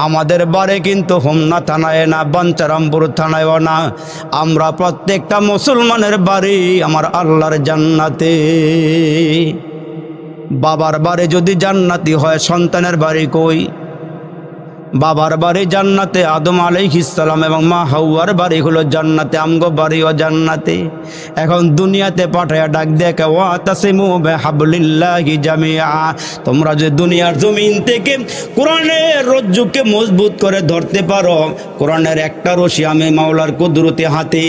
আমাদের বাড়ি কিন্তু হোমনা থানায় না, বাঞ্চারামপুর থানায়ও না। আমরা প্রত্যেকটা মুসলমানের বাড়ি আমার আল্লাহর জান্নাতে। বাবার বাড়ি যদি জান্নাতি হয়, সন্তানের বাড়ি কই? বাবার বাড়ি জান্নাতে, আদম আলাইহিস সালাম এবং মা হাওয়ার বাড়ি হলো জান্নাতে, আমগো বাড়িও জান্নাতে। এখন দুনিয়াতে পাঠায়া ডাক দেখে, ওয়াতাসিমু বিহাবলিল্লাহি জামিআ। তোমরা যে দুনিয়ার জমিন থেকে কোরআনের রজ্জুকে মজবুত করে ধরতে পারো, কোরআনের একটা রশি আমি মাওলার কুদরতি হাতে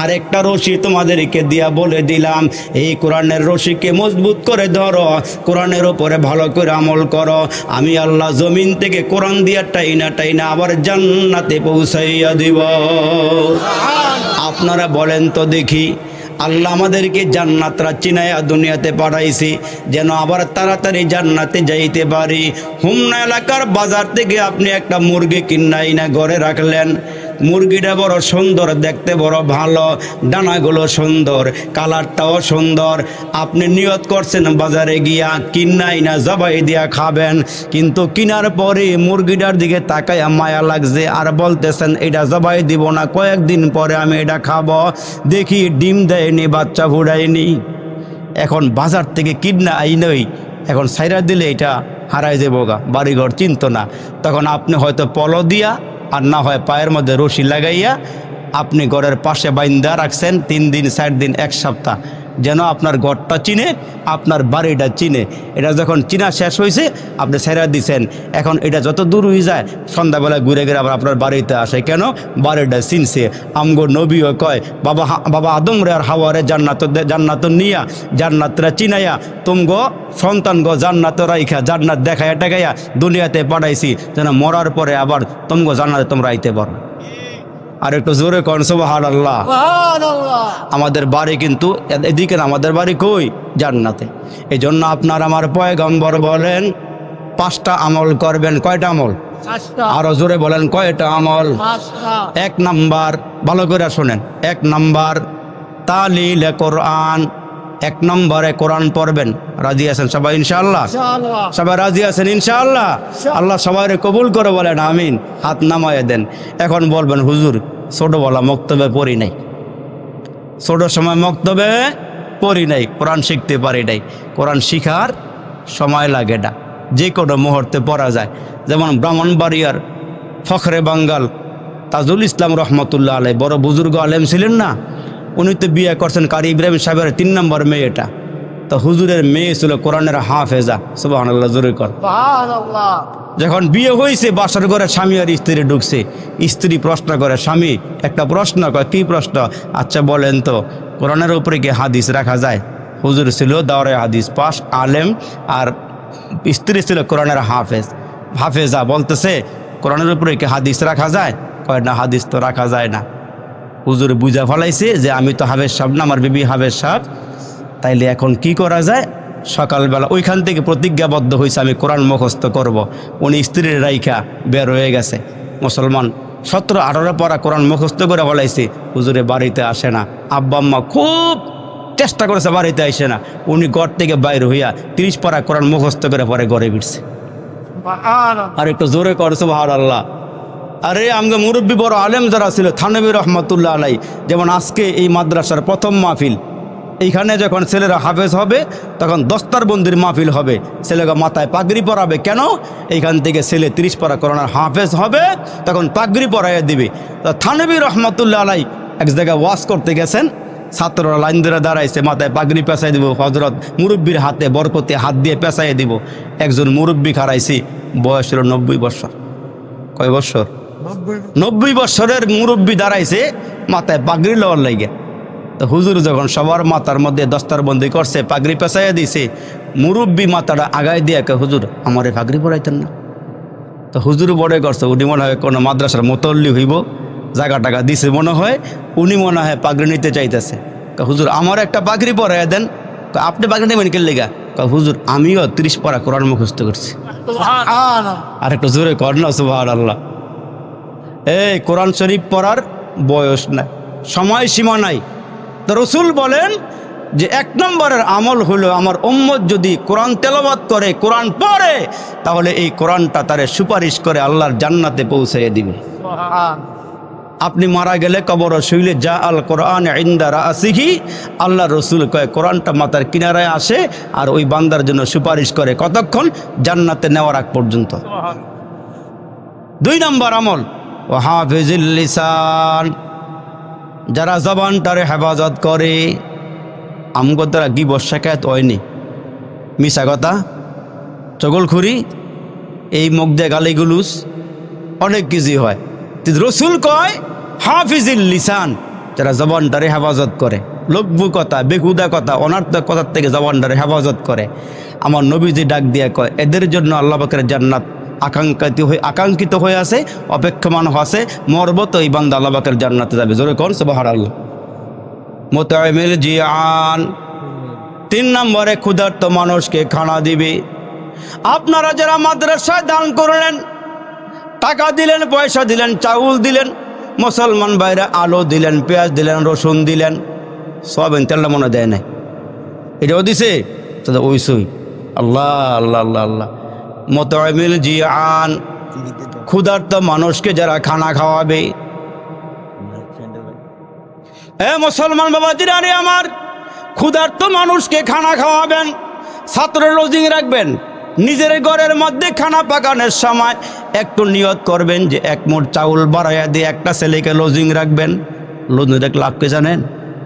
আরেকটা রশি তোমাদেরকে দিয়া বলে দিলাম, এই কোরআনের রশিকে মজবুত করে ধরো, কোরআনের উপরে ভালো করে আমল করো, আমি আল্লাহ জমিন থেকে কোরআন দিয়া টাইনা আবার জান্নাতে পৌঁছাইয়া দিব। আপনারা বলেন তো দেখি, আল্লাহ আমাদেরকে জান্নাতরা চিনাইয়া দুনিয়াতে পাঠাইছি যেন আবার তাড়াতাড়ি জান্নাতে যাইতে পারি। হোমনা এলাকার বাজার থেকে আপনি একটা মুরগি কিনাই না ঘরে রাখলেন, মুরগিটা বড় সুন্দর, দেখতে বড় ভালো, ডানাগুলো সুন্দর, কালারটাও সুন্দর। আপনি নিয়ত করছেন বাজারে গিয়া কিনাই না জবাই দিয়া খাবেন, কিন্তু কিনার পরে মুরগিটার দিকে তাকাইয়া মায়া লাগছে আর বলতেছেন এটা জবাই দিব না, কয়েকদিন পরে আমি এটা খাবো। দেখি ডিম দেয়নি, বাচ্চা ফুটায়নি। এখন বাজার থেকে কিনা আইনই, এখন সাইরা দিলে এটা হারাই যাবো গা, বাড়িঘর চিন্ত না। তখন আপনি হয়তো পলো দিয়া আর না হয় পায়ের মধ্যে রশি লাগাইয়া আপনি ঘরের পাশে বাইন্দা রাখছেন 3 দিন 4 দিন 1 সপ্তাহ, যেন আপনার ঘরটা চিনে, আপনার বাড়িটা চিনে। এটা যখন চিনা শেষ হয়েছে আপনি ছেড়ে দিচ্ছেন, এখন এটা যত দূর হয়ে যায় সন্ধ্যাবেলা ঘুরে ঘুরে আবার আপনার বাড়িতে আসে। কেন? বাড়িটা চিনছে। আমগো নবীও কয়, বাবা আদম রে আর হাওয়ারে জান্নাত নিয়া জান্নাতরা চিনাইয়া তুমগো সন্তান গো জান্নাত রাইখা জান্নাত দেখাইয়া টেকাইয়া দুনিয়াতে পাঠাইছি, যেন মরার পরে আবার তুমগো জান্নাতে তোমরা আইতে পারো। আর একটু জোরে কোন সুবহানাল্লাহ। আমাদের বাড়ি কিন্তু এদিকে না, আমাদের বাড়ি কই? জান্নাতে। এই জন্য আপনার আমার পয়গম্বর বলেন 5টা আমল করবেন। কয়টা আমল? আরো জোরে বলেন, কয়টা আমল? 1 নাম্বার, ভালো করে শোনেন, 1 নাম্বার তালিল কোরআন। 1 নম্বরে কোরআন পড়বেন। রাজি আছেন সবাই ইনশাআল্লাহ? সবাই রাজি আছেন ইনশাআল্লাহ? আল্লাহ সবাই কবুল করে বলেন আমিন। হাত নামায় দেন। এখন বলবেন হুজুর ছোটবেলা মক্তবে পড়ি নাই, ছোট সময় মক্তবে পড়ি নাই, কোরআন শিখতে পারি নাই। কোরআন শিখার সময় লাগে না, যে কোনো মুহূর্তে পড়া যায়। যেমন ব্রাহ্মণবাড়িয়ার ফখরে বাঙ্গাল তাজুল ইসলাম রহমতুল্লাহ আলাই বড় বুজুর্গ আলেম ছিলেন না, উনি তো বিয়ে করছেন কারি ইব্রাহিম সাহেবের 3 নম্বর মেয়ে এটা। তো হুজুরের মেয়ে ছিল কোরআনের হাফেজা, সুবহানাল্লাহ জোরে কর। যখন বিয়ে হয়েছে বাসর ঘরে স্বামী আর স্ত্রী ঢুকছে, স্ত্রী প্রশ্ন করে স্বামী একটা প্রশ্ন কয়, কি প্রশ্ন? আচ্ছা বলেন তো কোরআনের উপরে কি হাদিস রাখা যায়? হুজুর ছিল দাওরে হাদিস পাস আলেম, আর স্ত্রী ছিল কোরআনের হাফেজা। বলতেছে কোরআনের উপরে কি হাদিস রাখা যায়? কয় না, হাদিস তো রাখা যায় না। হুজুর বুঝা ফলাইছে যে আমি তো হাফেজ সাহেব না, আমার বিবি হাফেজ সাহেব, তাইলে এখন কি করা যায়? সকালবেলা ওইখান থেকে প্রতিজ্ঞাবদ্ধ হয়েছে আমি কোরআন মুখস্থ করব। উনি স্ত্রীর রাইখা বের হয়ে গেছে। মুসলমান 17-18 পারা কোরআন মুখস্থ করে ফলাইছে। হুজুরে বাড়িতে আসে না, আব্বা আম্মা খুব চেষ্টা করেছে, বাড়িতে আসে না। উনি ঘর থেকে বাইর হইয়া 30 পারা কোরআন মুখস্থ করে পরে ঘরে ফিরছে। আর একটু জোরে করে সুবহানাল্লাহ। আরে আমাদের মুরব্বী বড় আলেম যারা ছিল থানবী রহমতুল্লাহ আলাই, যেমন আজকে এই মাদ্রাসার প্রথম মাহফিল, এইখানে যখন ছেলেরা হাফেজ হবে তখন দস্তারবন্দির মাহফিল হবে, ছেলেকে মাথায় পাগড়ি পরাবে। কেন? এইখান থেকে ছেলে 30 পারা কোরআনের হাফেজ হবে, তখন পাগড়ি পরাইয়া দিবে। থানবী রহমতুল্লাহ আলাই এক জায়গায় ওয়াজ করতে গেছেন, ছাত্ররা লাইন ধরে দাঁড়াইছে, মাথায় পাগড়ি পেঁচাই দিব, হজরত মুরব্বীর হাতে বরকতে হাত দিয়ে পেঁচাইয়ে দিব। একজন মুরব্বী খারাইছি, বয়স ছিল 90 বছর। কয় বছর? 90 বছরের মুরব্বী দাঁড়াইছে, মাথায় পাগড়ি লওয়ার লাগে। তো হুজুর যখন সবার মাথার মধ্যে দস্তারবন্দি করছে, পাগড়ি পেঁচাইয়া দিছে, মুরব্বী মাথাটা আগায় দিয়ে হুজুর আমারে পাগড়ি পরাইতেন না? তো হুজুর বড়ে করছে, উনি মনে হয় কোনো মাদ্রাসার মোতল্লি হইব, জায়গা টাকা দিছে মনে হয়, উনি মনে হয় পাগড়ি নিতে চাইতেছে। হুজুর আমার একটা পাগড়ি পরাইয়া দেন। আপনি পাগড়ি নেবেন কে লেগা? হুজুর আমিও 30 পারা কোরআন মুখস্থ করছি। আর একটু জোরে কর না সুবহানাল্লাহ। এই কোরআন শরীফ পড়ার বয়স নাই, সময় সীমা নাই। তো রসুল বলেন যে 1 নম্বরের আমল হলো আমার উম্মত যদি কোরআন তেলাওয়াত করে, কোরআন পড়ে, তাহলে এই কোরআনটা তারে সুপারিশ করে আল্লাহর জান্নাতে পৌঁছাইয়ে দিবে। আপনি মারা গেলে কবর শুইলে যা আল কোরআন ইনদা রাসিহি, আল্লাহ রসুল কয় কোরআনটা মাথার কিনারায় আসে আর ওই বান্দার জন্য সুপারিশ করে কতক্ষণ? জান্নাতে নেওয়ার আগ পর্যন্ত। 2 নম্বর আমল ওয়া হাফিজুল লিসান, যারা জবানটারে হেফাজত করে। আমগো দ্বারা গিবত শিকায়ত হয়নি, মিশা কথা, চগলখুরি, এই মুখ দিয়ে গালিগুলুস, অনেক কিছু হয়। রসুল কয় হাফিজুল লিসান, যারা জবানটারে হেফাজত করে, লঘু কথা, বেহুদা কথা, অনার্থক কথার থেকে জবানটারে হেফাজত করে। আমার নবীজি ডাক দিয়ে কয় এদের জন্য আল্লাহ পাকের জান্নাত আকাঙ্ক্ষিত হয়ে আছে, অপেক্ষমান আছে, মরব তো এই বান্দা আল্লাহ পাকের জান্নাতে যাবে। জোরে কোন সুবহানাল্লাহ। মুতাইমিল জিয়ান, 3 নম্বরে ক্ষুধার্ত মানুষকে খানা দিবে। আপনারা যারা মাদ্রাসায় দান করলেন, টাকা দিলেন, পয়সা দিলেন, চাউল দিলেন, মুসলমান ভাইরা আলু দিলেন, পেঁয়াজ দিলেন, রসুন দিলেন, সয়াবিন তেলটা মনে দেয় নাই, এটাও দিছে তো ওইসই। আল্লাহ আল্লাহ আল্লাহ আল্লাহ। মুতাইমিল জিয়ান, ক্ষুধার্ত মানুষকে যারা খানা খাওয়াবে। মুসলমান বাবাজিরা রে আমার, ক্ষুধার্ত মানুষকে খানা খাওয়াবেন, ছাত্র লজিং রাখবেন। নিজের ঘরের মধ্যে খানা পাকানোর সময় একটু নিয়ত করবেন যে 1 মুঠ চাউল বাড়াইয়া দিয়ে একটা ছেলেকে লজিং রাখবেন। লজিং রাখলে লাভ কে জানেন?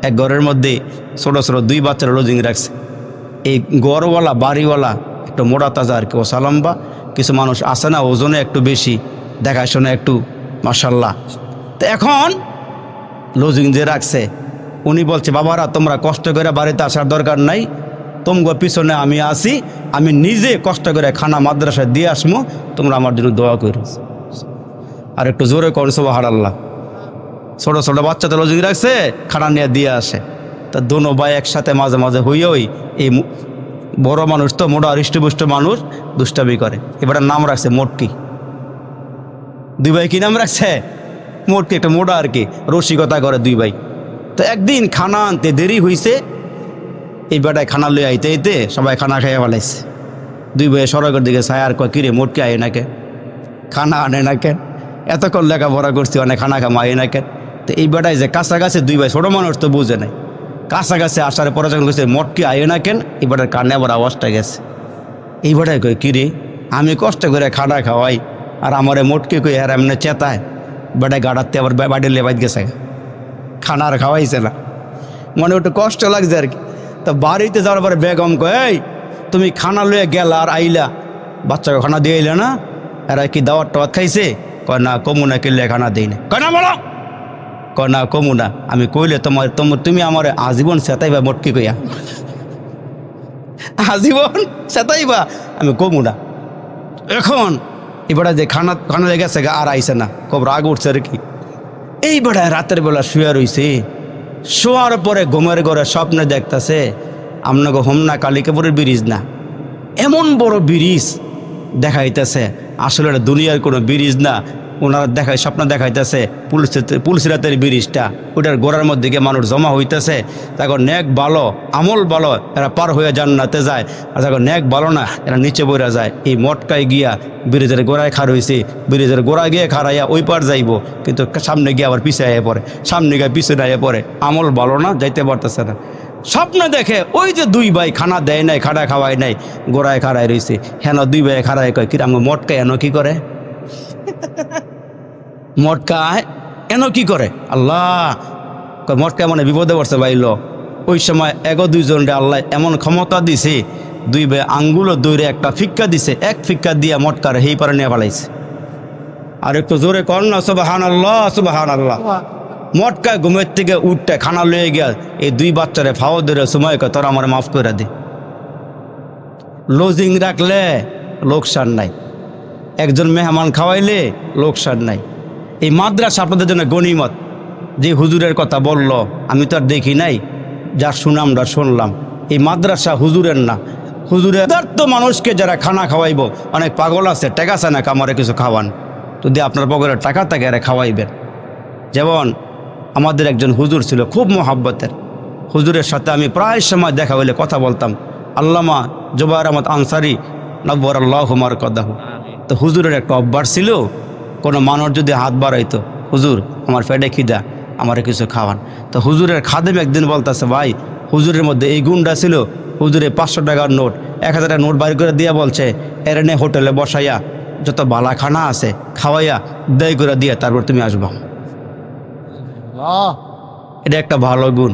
এক ঘরের মধ্যে ছোট ছোট 2 বাচ্চারা লজিং রাখছে। এই গড়ওয়ালা বাড়িওয়ালা একটু মোটা তাজা আর কেউ সালাম্বা, কিছু মানুষ আসে না ওজনে একটু বেশি, দেখাশোনা একটু মাশাল্লাহ। তো এখন লজিং যে রাখছে, উনি বলছে বাবারা তোমরা কষ্ট করে বাড়িতে আসার দরকার নাই, তোমগো পিছনে আমি আসি, আমি নিজে কষ্ট করে খানা মাদ্রাসায় দিয়ে আসমু, তোমরা আমার জন্য দোয়া করো। আর একটু জোরে করো সুবহানাল্লাহ। ছোট ছোট বাচ্চা তো লজিং রাখছে, খানা নিয়ে দিয়ে আসে। তা দোনো ভাই একসাথে মাঝে মাঝে হইয়াই, এই বড় মানুষ তো মোটা হৃষ্টপুষ্ট মানুষ দুষ্টামি করে। এবার নাম রাখছে মোটকি। 2 ভাই কি নাম রাখছে? মোটকি, একটা মোটা আর কি, রসিকতা করে 2 ভাই। তো একদিন খানা আনতে দেরি হয়েছে, এই বেটায় খানা লই আইতে আইতে সবাই খানা খাইয়া ফেলাইছে। 2 ভাই সড়কের দিকে ছায় আর কয় কিরে মোটকি আয় না কেন, খানা আনে না কেন, এতক্ষণ লেখাপড়া করছি অনেক খানা খামা আয় না কেন। তো এই বেটায় যে কাছাকাছি 2 ভাই, ছোটো মানুষ তো বুঝে নাই, কাছাকাছি আসার পরে যখন কইছে মোটকি আয় না কেন, এই বেটার কানে আবার আওয়াজটা গেছে। এই বেটায় কয় কিরে আমি কষ্ট করে খানা খাওয়াই আর আমারে মোটকি কই আর এমনি চেতায়। বেটা গাড়াতে আবার বাড়ির লেবাইত গেছে, খানা আর খাওয়াইছে না, মনে একটু কষ্ট লাগছে আর কি। তো বাড়িতে যাওয়ার পরে বেগম কয়, এই তুমি খানা লয়ে গেলা আর আইলা, বাচ্চাকে খানা দিয়ে আইলে না, এরা কি দাওয়াত টাওয়াত খাইছে? কয় না, কমুনা কিনলে খানা দিই না। কয় না বলো, কয় না কমুনা, আমি কইলে তুমি আমার আজীবন সেতাইবা মটকি কইয়া, আজীবন সেতাইবা, আমি কমুনা। এখন এবারে যে খানা লেগেছে আর আইসে না, খুব রাগ উঠছে আর কি। এই বেড়ায় রাতের বেলা শুয়ে রইছে, শোয়ার পরে ঘুমের ঘরে স্বপ্নে দেখতেছে আপনাকে হোমনা কালিকাপুরের ব্রিজ না, এমন বড় ব্রিজ দেখাইতেছে, আসলে এটা দুনিয়ার কোনো ব্রিজ না, ওনারা দেখায় স্বপ্ন দেখাইতেছে পুলসিরাতের ব্রিজটা, ওটার গোড়ার মধ্যে গিয়ে মানুষ জমা হইতেছে, তখন নেক ভালো আমল ভালো এরা পার হয়ে জান্নাতে যায়, আর যখন নেক ভালো না এরা নিচে বইরা যায়। এই মটকায় গিয়া ব্রিজের গোড়ায় খাড় হয়েছে, ব্রিজের গোড়া গিয়ে খাড়াইয়া ওই পার যাইব, কিন্তু সামনে গিয়ে আবার পিছিয়ে আইয়া পড়ে, সামনে গিয়ে পিছনে আইয়া পড়ে, আমল ভালো না, যাইতে পারতেছে না। স্বপ্ন দেখে ওই যে দুই ভাই খানা দেয় নাই, খাড়া খাওয়াই নাই, গোড়ায় খাড়ায় রয়েছে, হেন দুই ভাই খাড়ায় কয় কিরাম মটকায় এন কি করে, মটকায় এন কি করে, আল্লাহ মটকায় মানে বিপদে পড়ছে বাইল। ওই সময় দুইজন রে আল্লাহ এমন ক্ষমতা দিছে, দুই ভাই আঙ্গুলো দৌড়ে একটা ফিক্কা দিছে, এক ফিক্কা দিয়া মটকার হেই পারে নিয়ে পালাইছে। আর একটু জোরে কর না সুবহানাল্লাহ সুবহানাল্লাহ। মটকায় ঘুমের থেকে উঠতে খানা লয়ে গিয়া এই দুই বাচ্চারে ফাও ধরে সময় কয় তোরা আমার মাফ করে দে। লজিং রাখলে লোকসান নাই, একজন মেহমান খাওয়াইলে লোকসান নাই। এই মাদ্রাসা আপনাদের জন্য গনিমত, যে হুজুরের কথা বলল আমি তো আর দেখি নাই, যার সুনামটা শুনলাম, এই মাদ্রাসা হুজুরের না, হুজুরের তো মানুষকে যারা খানা খাওয়াইব, অনেক পাগল আছে টাকা আছে না কামারে কিছু খাওয়ান, যদি আপনার পকেটের টাকা থাকে এরা খাওয়াইবেন। যেমন আমাদের একজন হুজুর ছিল খুব মোহাব্বতের, হুজুরের সাথে আমি প্রায় সময় দেখা হইলে কথা বলতাম, আল্লামা জুবায়ের আহমদ আনসারী নব্বরাল্লাহু মারকাদাহু। তো হুজুরের একটা অভ্যাস ছিল, কোনো মানুষ যদি হাত বাড়াইতো, হুজুর আমার পেটে খিদা, আমার কিছু খাওয়ান। তো হুজুরের খাদেম একদিন বলতেছে, ভাই হুজুরের মধ্যে এই গুণটা ছিল, হুজুরে 500 টাকার নোট 1000 টাকার নোট বাইর করে দিয়া বলছে, এর নে হোটেলে বসাইয়া যত বালা খানা আছে খাওয়াইয়া দেয় করে দিয়া তারপর তুমি আসবা। এটা একটা ভালো গুণ,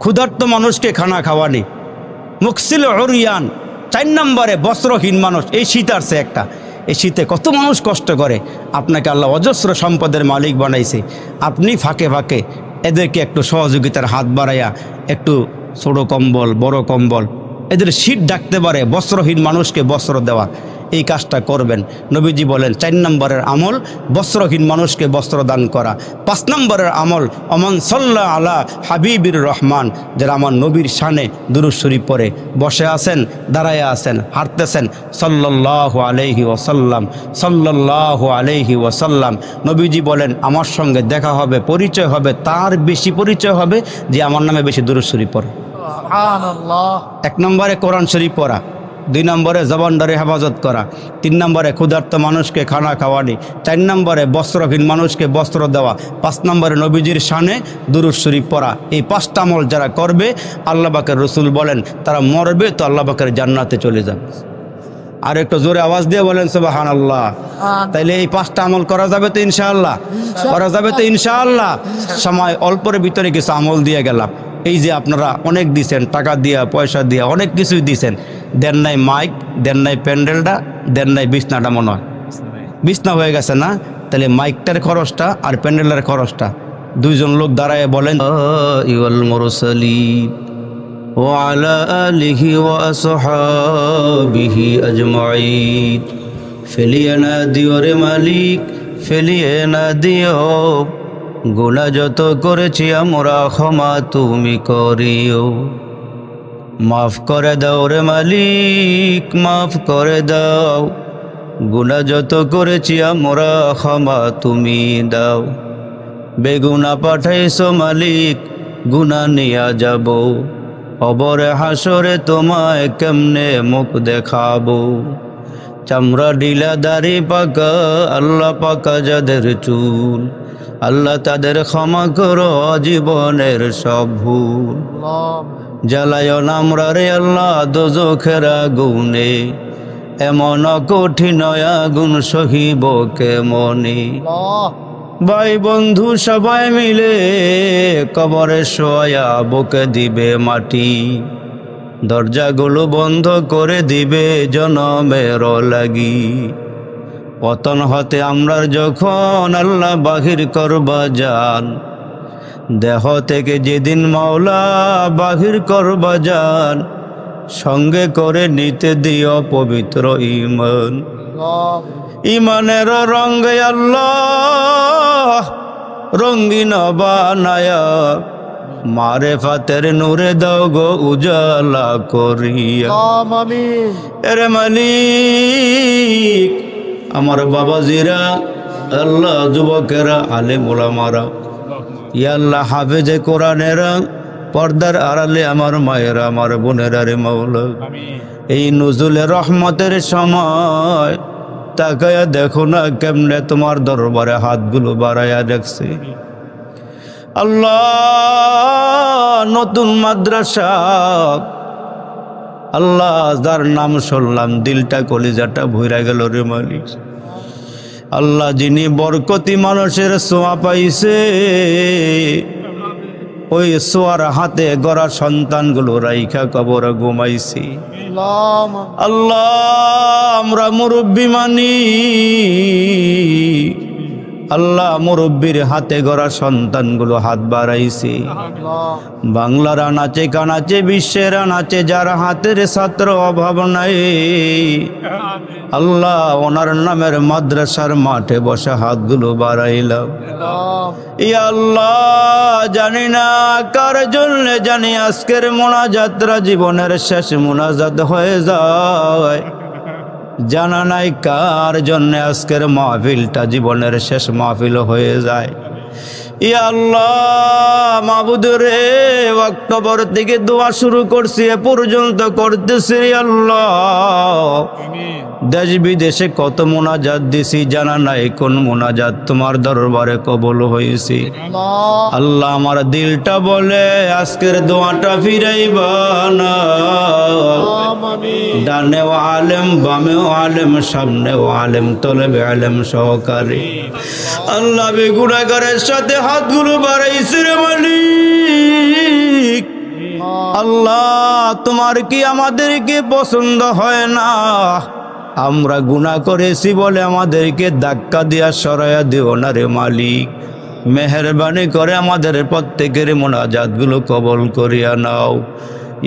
ক্ষুধার্ত মানুষকে খানা খাওয়ানি। মুকসিল উরিয়ান 4 নম্বরে বস্ত্রহীন মানুষ। এই শীত আসছে একটা, এই শীতে কত মানুষ কষ্ট করে, আপনাকে আল্লাহ অজস্র সম্পদের মালিক বানাইছে, আপনি ফাঁকে ফাঁকে এদেরকে একটু সহযোগিতার হাত বাড়াইয়া একটু ছোটো কম্বল বড় কম্বল এদের শীত ডাকতে পারে, বস্ত্রহীন মানুষকে বস্ত্র দেওয়া, এই কাজটা করবেন। নবীজি বলেন 4 নম্বরের আমল বস্ত্রহীন মানুষকে বস্ত্র দান করা। 5 নম্বরের আমল অমান সাল্লা আলা হাবিবির রহমান, যারা আমার নবীর শানে দুরূদ শরীফ পড়ে, বসে আছেন দাঁড়ায় আছেন হাঁটতেছেন, সাল্লাল্লাহু আলাইহি ওয়াসাল্লাম সাল্লাল্লাহু আলাইহি ওয়াসাল্লাম। নবীজি বলেন আমার সঙ্গে দেখা হবে, পরিচয় হবে, তার বেশি পরিচয় হবে যে আমার নামে বেশি দুরূদ শরীফ পড়ে। সুবহানাল্লাহ। 1 নম্বরে কোরআন শরীফ পড়া, 2 নম্বরে জবানদারে হেফাজত করা, 3 নম্বরে ক্ষুধার্ত মানুষকে খানা খাওয়ানি, 4 নম্বরে বস্ত্রহীন মানুষকে বস্ত্র দেওয়া, 5 নম্বরে নবীজির শানে দুরূদ শরীফ পড়া। এই 5টা আমল যারা করবে, আল্লাহ পাকের রসুল বলেন তারা মরবে তো আল্লাহ পাকের জান্নাতে চলে যাবে। আর একটু জোরে আওয়াজ দিয়ে বলেন সুবহানাল্লাহ। তাইলে এই 5টা আমল করা যাবে তো ইনশাআল্লাহ, করা যাবে তো ইনশাআল্লাহ। সময় অল্পের ভিতরে কিছু আমল দিয়ে গেলাম। এই যে আপনারা অনেক দিছেন, টাকা দিয়া পয়সা দিয়া অনেক কিছুই দিছেন, দেন নাই মাইক, দেন নাই প্যান্ডেলটা, দেন নাই বিছনাটা, মনে হয় বিছনা হয়ে গেছে না? তাহলে মাইকটার খরচটা আর প্যান্ডেলের খরচটা 2 জন লোক দাঁড়ায় বলেন ইউল মুরসালিন ওয়া আলা আলিহি ওয়া আসহাবিহি আজমাইন, ফেলিয়ে না দিও রে মালিক, ফেলিয়ে না দিও, গুনাহ যত করেছি আমরা ক্ষমা তুমি করিও, মাফ করে দাও রে মালিক, মাফ করে দাও, গুনাহ যত করেছি আমরা ক্ষমা তুমি দাও, বেগুনা পাঠাইছো মালিক, গুনাহ নিয়া যাব, কবরে হাসরে তোমায় কেমনে মুখ দেখাবো, চামড়া ঢিলা দাড়ি পাকা আল্লাহ পাকা যাদের চুল, আল্লাহ তাদের ক্ষমা করো জীবনের সব ভুল, জ্বালায় আমরা রে আল্লাহ দোজখের আগুনে, এমন কঠিন আগুন সহিব কেমনে, ভাই বন্ধু সবাই মিলে কবরে শোয়া বুকে দিবে মাটি, দরজাগুলো বন্ধ করে দিবে জনমের লাগি। পতন হতে আমরা যখন আল্লাহ বাহির করবা যান, দেহ থেকে যেদিন মাওলা বাহির করবা যান, সঙ্গে করে নিতে দিও পবিত্র ঈমান। ঈমানের রঙে আল্লাহ রঙিন বানায়া, মারেফাতের নূরে দাও গো উজালা করিয়া। এরে মালিক আমার বাবাজিরা, আল্লাহ যুবকেরা, আলেম ওলামারা, ইয়া আল্লাহ হাফেজে কোরআনেরা, পর্দার আড়ালে আমার মায়েরা, আমার বোনেরা রে মাওলা, এই নুজুলে রহমতের সময় তাকায়া দেখো না কেমনে তোমার দরবারে হাতগুলো বাড়াইয়া দেখছে। আল্লাহ নতুন মাদ্রাসা, আল্লাহ যার নাম শুনলাম দিলটা কলিজাটা ভইরা গেল রে মালিক। আল্লাহ যিনি বরকতি মানুষের ছোঁয়া পাইছে, ওই ছোঁয়ার হাতে গড়া সন্তানগুলো রাইখা কবরে ঘুমাইছি। আল্লাহ আমরা মুরব্বী মানি, আল্লাহ মুরব্বীর হাতে গড়া সন্তানগুলো হাত বাড়াইছি। বাংলার আনাচে কানাচে বিশ্বের আনাচে যার হাতের ছাত্র অভাব নাই, আল্লাহ ওনার নামের মাদ্রাসার মাঠে বসে হাতগুলো বাড়াইলাম। ইয়া আল্লাহ জানি না কার জন্য জানি আজকের মোনাজাতরা জীবনের শেষ মোনাজাত হয়ে যায়, জানা নাই কার জন্য আজকের মাহফিলটা জীবনের শেষ মাহফিল হয়ে যায়। ইয়া আল্লাহ মাবুদ রে, অক্টোবর থেকে দোয়া শুরু করছি এ পর্যন্ত করতেছি। আল্লাহ দেশ বিদেশে কত মোনাজাত দিছি, জানা নাই কোন মোনাজাত তোমার দরবারে কবুল হয়েছে। আল্লাহ আমার দিলটা বলে আজকের দোয়াটা ফিরাইবা না, ডানেও আলেম বামেও আলেম সামনেও আলেম তলেবে আলেম সহকারে। আল্লাহ বেগুনাগারের সাথে হাতগুলো বাড়াইছে রে মালিক। আল্লাহ তোমার কি আমাদেরকে পছন্দ হয় না? আমরা গুনাহ করেছি বলে আমাদেরকে ধাক্কা দিয়া সরাইয়া দিও না রে মালিক। মেহেরবানি করে আমাদের প্রত্যেকের মোনাজাতগুলো কবুল করিয়া নাও।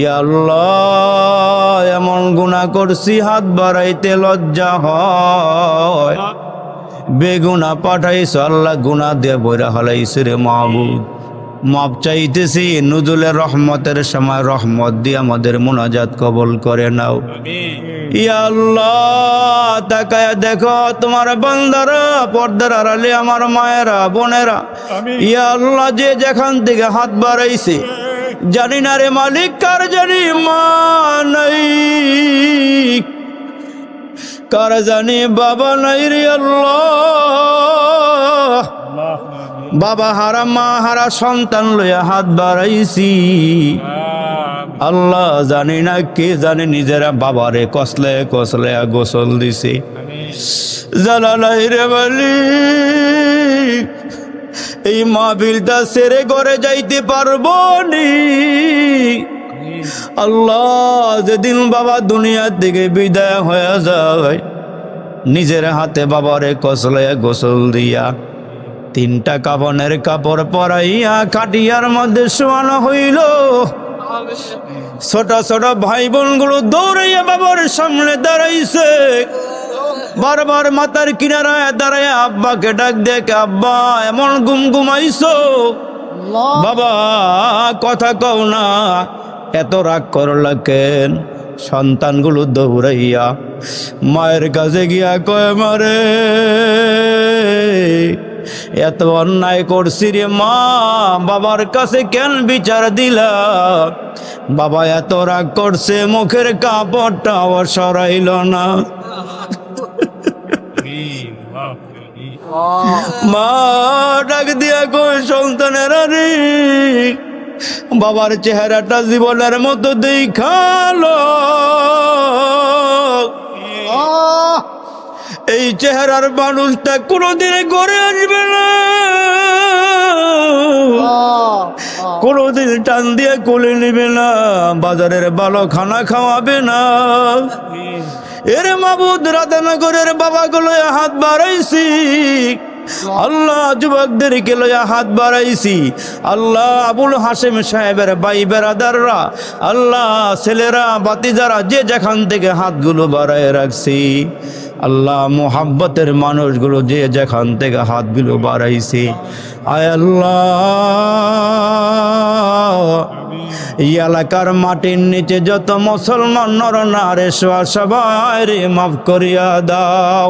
ইয়া আল্লাহ এমন গুনাহ করছি হাত বাড়াইতে লজ্জা হয়, বেগুনা পাঠাইছ আল্লাহ গুনাহ দিয়ে বইরা হলাইছে রে মাহবুব। মাপ চাইতেছি নুজুলের রহমতের সময় রহমত দিয়ে আমাদের মোনাজাত কবুল করে নাও। ইয়া আল্লাহ তাকায়া দেখো তোমার বান্দারা, পর্দার আড়ালে আমার মায়েরা বোনেরা, ইয়া আল্লাহ যে যেখান থেকে হাত বাড়াইছে জানি না রে মালিক কার জানি মা নাই, কার জানি বাবা নাই রে আল্লাহ। বাবা হারা মা হারা সন্তান লইয়া হাত বাড়াইছি। আল্লাহ জানি না কে জানে নিজেরা বাবারে কসলে কসলে গোসল দিছে, জানা নাই রে মালিক। এই মাহফিলটা সেরে ঘরে যাইতে পারবো নি। আল্লাহ যেদিন বাবা দুনিয়ার দিকে বিদায় হয়ে যায়, নিজের হাতে বাবারে কসলে গোসল দিয়া তিনটা কাফনের কাপড় পরাইয়া খাটিয়ার মধ্যে শোয়ানো হইল। ছোট ছোট ভাই বোনগুলো দৌড়াইয়া বাবার সামনে দাঁড়াইছে, বারবার মাথার কিনারায় দাঁড়ায় আব্বাকে ডাক দেখে, আব্বা এমন ঘুমাইছো, বাবা কথা কও না, এত রাগ করলা কেন? সন্তানগুলো দৌড়াইয়া মায়ের কাছে গিয়া কয়, মারে এত অন্যায় করছি রে মা, বাবার কাছে কেন বিচার দিলা? বাবা এত রাগ করছে মুখের কাপড়টাও সরাইল না। মা ডাক দিয়া কই, সন্তানেরা রে, বাবার চেহারাটা জীবনের মতো দেখালো। এই চেহারার মানুষটা কোনোদিন ঘরে আসবে না, কোনোদিন টান দিয়ে কোলে নেবে না, বাজারের ভালো খানা খাওয়াবে না। এর মাবুদ রাধানগরের বাবাগুলো হাত বাড়াইছি আল্লাহ, যুবকদেরকে লইয়া হাত বাড়াইছি আল্লাহ, আবুল হাশেম সাহেবের ভাই বেরাদাররা আল্লাহ, ছেলেরা বাতিজারা যে যেখান থেকে হাতগুলো বাড়ায় রাখছি আল্লাহ, মোহাব্বতের মানুষগুলো যে যেখান থেকে হাতগুলো বাড়াইছি আয় আল্লাহ, এই এলাকার মাটির নিচে যত মুসলমান নর নারী সবাই রে মাফ করিয়া দাও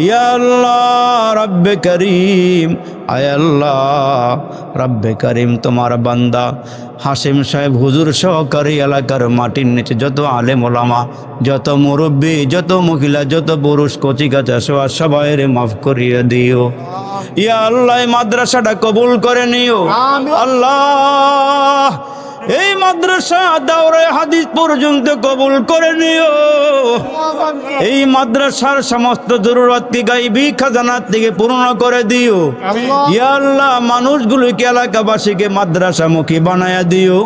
ইয়া আল্লাহ রব্বে করিম। আয় আল্লাহ রব্বে করিম, তোমার বান্দা হাশিম সাহেব হুজুর সহকারী এলাকার মাটির নিচে যত আলেম ওলামা, যত মুরব্বী, যত মহিলা, যত পুরুষ, কচি কাঁচা সবাই রে মাফ করিয়া দিও ইয়া আল্লাহ। মাদ্রাসাটা কবুল করে নিও আল্লাহ, এই মাদ্রাসা দাওরে হাদিস পর্যন্ত কবুল করে নিও। এই মাদ্রাসার সমস্ত জরুরতকে গাইবি খাজানা থেকে পূর্ণ করে দিও ইয়া আল্লাহ। মানুষগুলোকে, এলাকাবাসীকে মাদ্রাসামুখী বানায়া দিও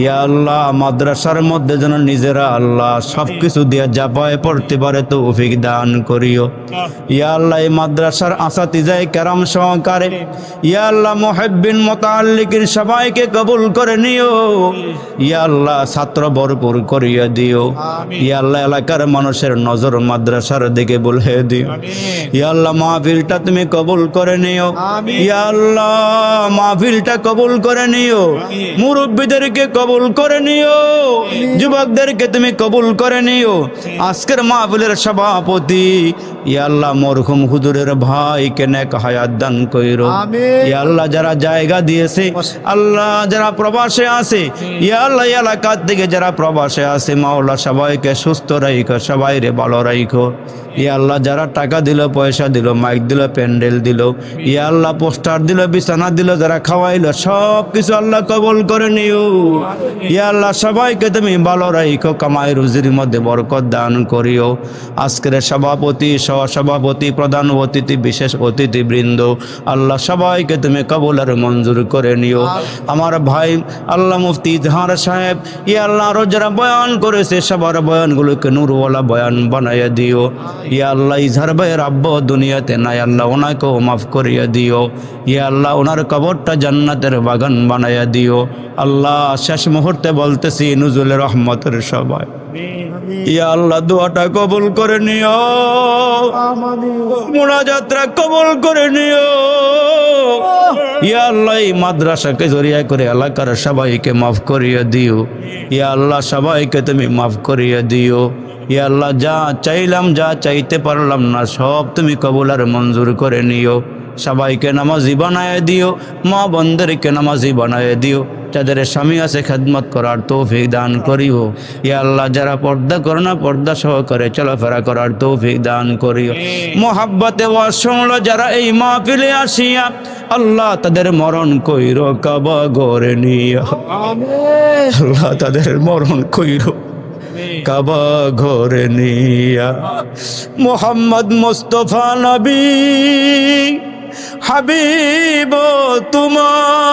ইয়া আল্লাহ। মাদ্রাসার মধ্যে যেন নিজেরা আল্লাহ সবকিছু দিয়ে জাপায় পড়তে পারে তৌফিক দান করিও ইয়া আল্লাহ। এই মাদ্রাসার আসাতিজায়ে কেরাম সহকারে ইয়া আল্লাহ মুহিব্বিন মুতাআল্লিকিন সবাইকে কবুল করে নিও ইয়া আল্লাহ। ছাত্র ভরপুর করিয়া দিও ইয়া আল্লাহ। এলাকার মানুষের নজর মাদ্রাসার দিকে বুলিয়ে দিও ইয়া আল্লাহ। মাহফিলটা তুমি কবুল করে নিও ইয়া আল্লাহ, মাহফিলটা কবুল করে নিও। মুরব্বীদেরকে কবুল করে নিও, যুবকদেরকে তুমি কবুল করে নিও। আজকের মাহফিলের সভাপতি ইয়া আল্লাহ মরহুম হুজুরের ভাইকে নেক হায়াত দান কইরো ইয়া আল্লাহ। যারা জায়গা দিয়েছে আল্লাহ, যারা প্রবাসে আছে ইয়া আল্লাহ, এলাকা থেকে যারা প্রবাসে আছে মাওলা সবাইকে সুস্থ রাখো, সবাই রে ভালো রাখো ইয়া আল্লাহ। যারা টাকা দিল, পয়সা দিল, মাইক দিল, প্যান্ডেল দিল ইয়া আল্লাহ, পোস্টার দিল, বিছানা দিল, যারা খাওয়াইলো সব কিছু আল্লাহ কবুল করে নিও ইয়া আল্লাহ। সবাইকে তুমি ভালো রাখো, কামাই রুজির মধ্যে বরকত দান করিও। আজকের সভাপতি, সহসভাপতি, প্রধান অতিথি, বিশেষ অতিথি বৃন্দ আল্লাহ সবাইকে তুমি কবুল আর মঞ্জুর করে নিও। আমার ভাই আল্লাহ মুফতি ইজহার সাহেব ইয়া আল্লাহ, আরো যারা বয়ান করেছে সবার বয়ানগুলোকে নূরওয়ালা বয়ান বানাইয়া দিও ইয়া আল্লাহ। ইজহার ভাইয়ের আব্বা দুনিয়াতে নাই আল্লাহ, ওনাকেও মাফ করিয়া দিও ইয়া আল্লাহ। ওনার কবরটা জান্নাতের বাগান বানাইয়া দিও আল্লাহ। শেষ মুহূর্তে বলতেছি নুজুলের রহমতের সবাই ইয়া আল্লাহ দোয়াটা কবুল করে নিও, মুনাজাতটা কবুল করে নিও ইয়া আল্লাহ। এই মাদ্রাসাকে জড়িয়ে করে এলাকার সবাইকে মাফ করিয়ে দিও ইয়া আল্লাহ। সবাইকে তুমি মাফ করিয়ে দিও ইয়া আল্লাহ। যা চাইলাম, যা চাইতে পারলাম না সব তুমি কবুল আর মঞ্জুর করে নিও। সবাইকে নামাজি বানায় দিও, মা বোনদেরকে নামাজি বানায় দিও, যাদের স্বামী আছে খেদমত করার তৌফিক দান করিও ইয়া আল্লাহ। যারা পর্দা করে না পর্দা সহকারে চলাফেরা করার তৌফিক দান করিও। মোহাব্বতে ওয়াজ শুনলো যারা এই মাহফিলে আসিয়া আল্লাহ, তাদের মরণ কইরো কাবা ঘরে নিয়া আল্লাহ, তাদের মরণ কইরো কাবা ঘরে নিয়া। মোহাম্মদ মুস্তাফা নবী হাবিব তোমার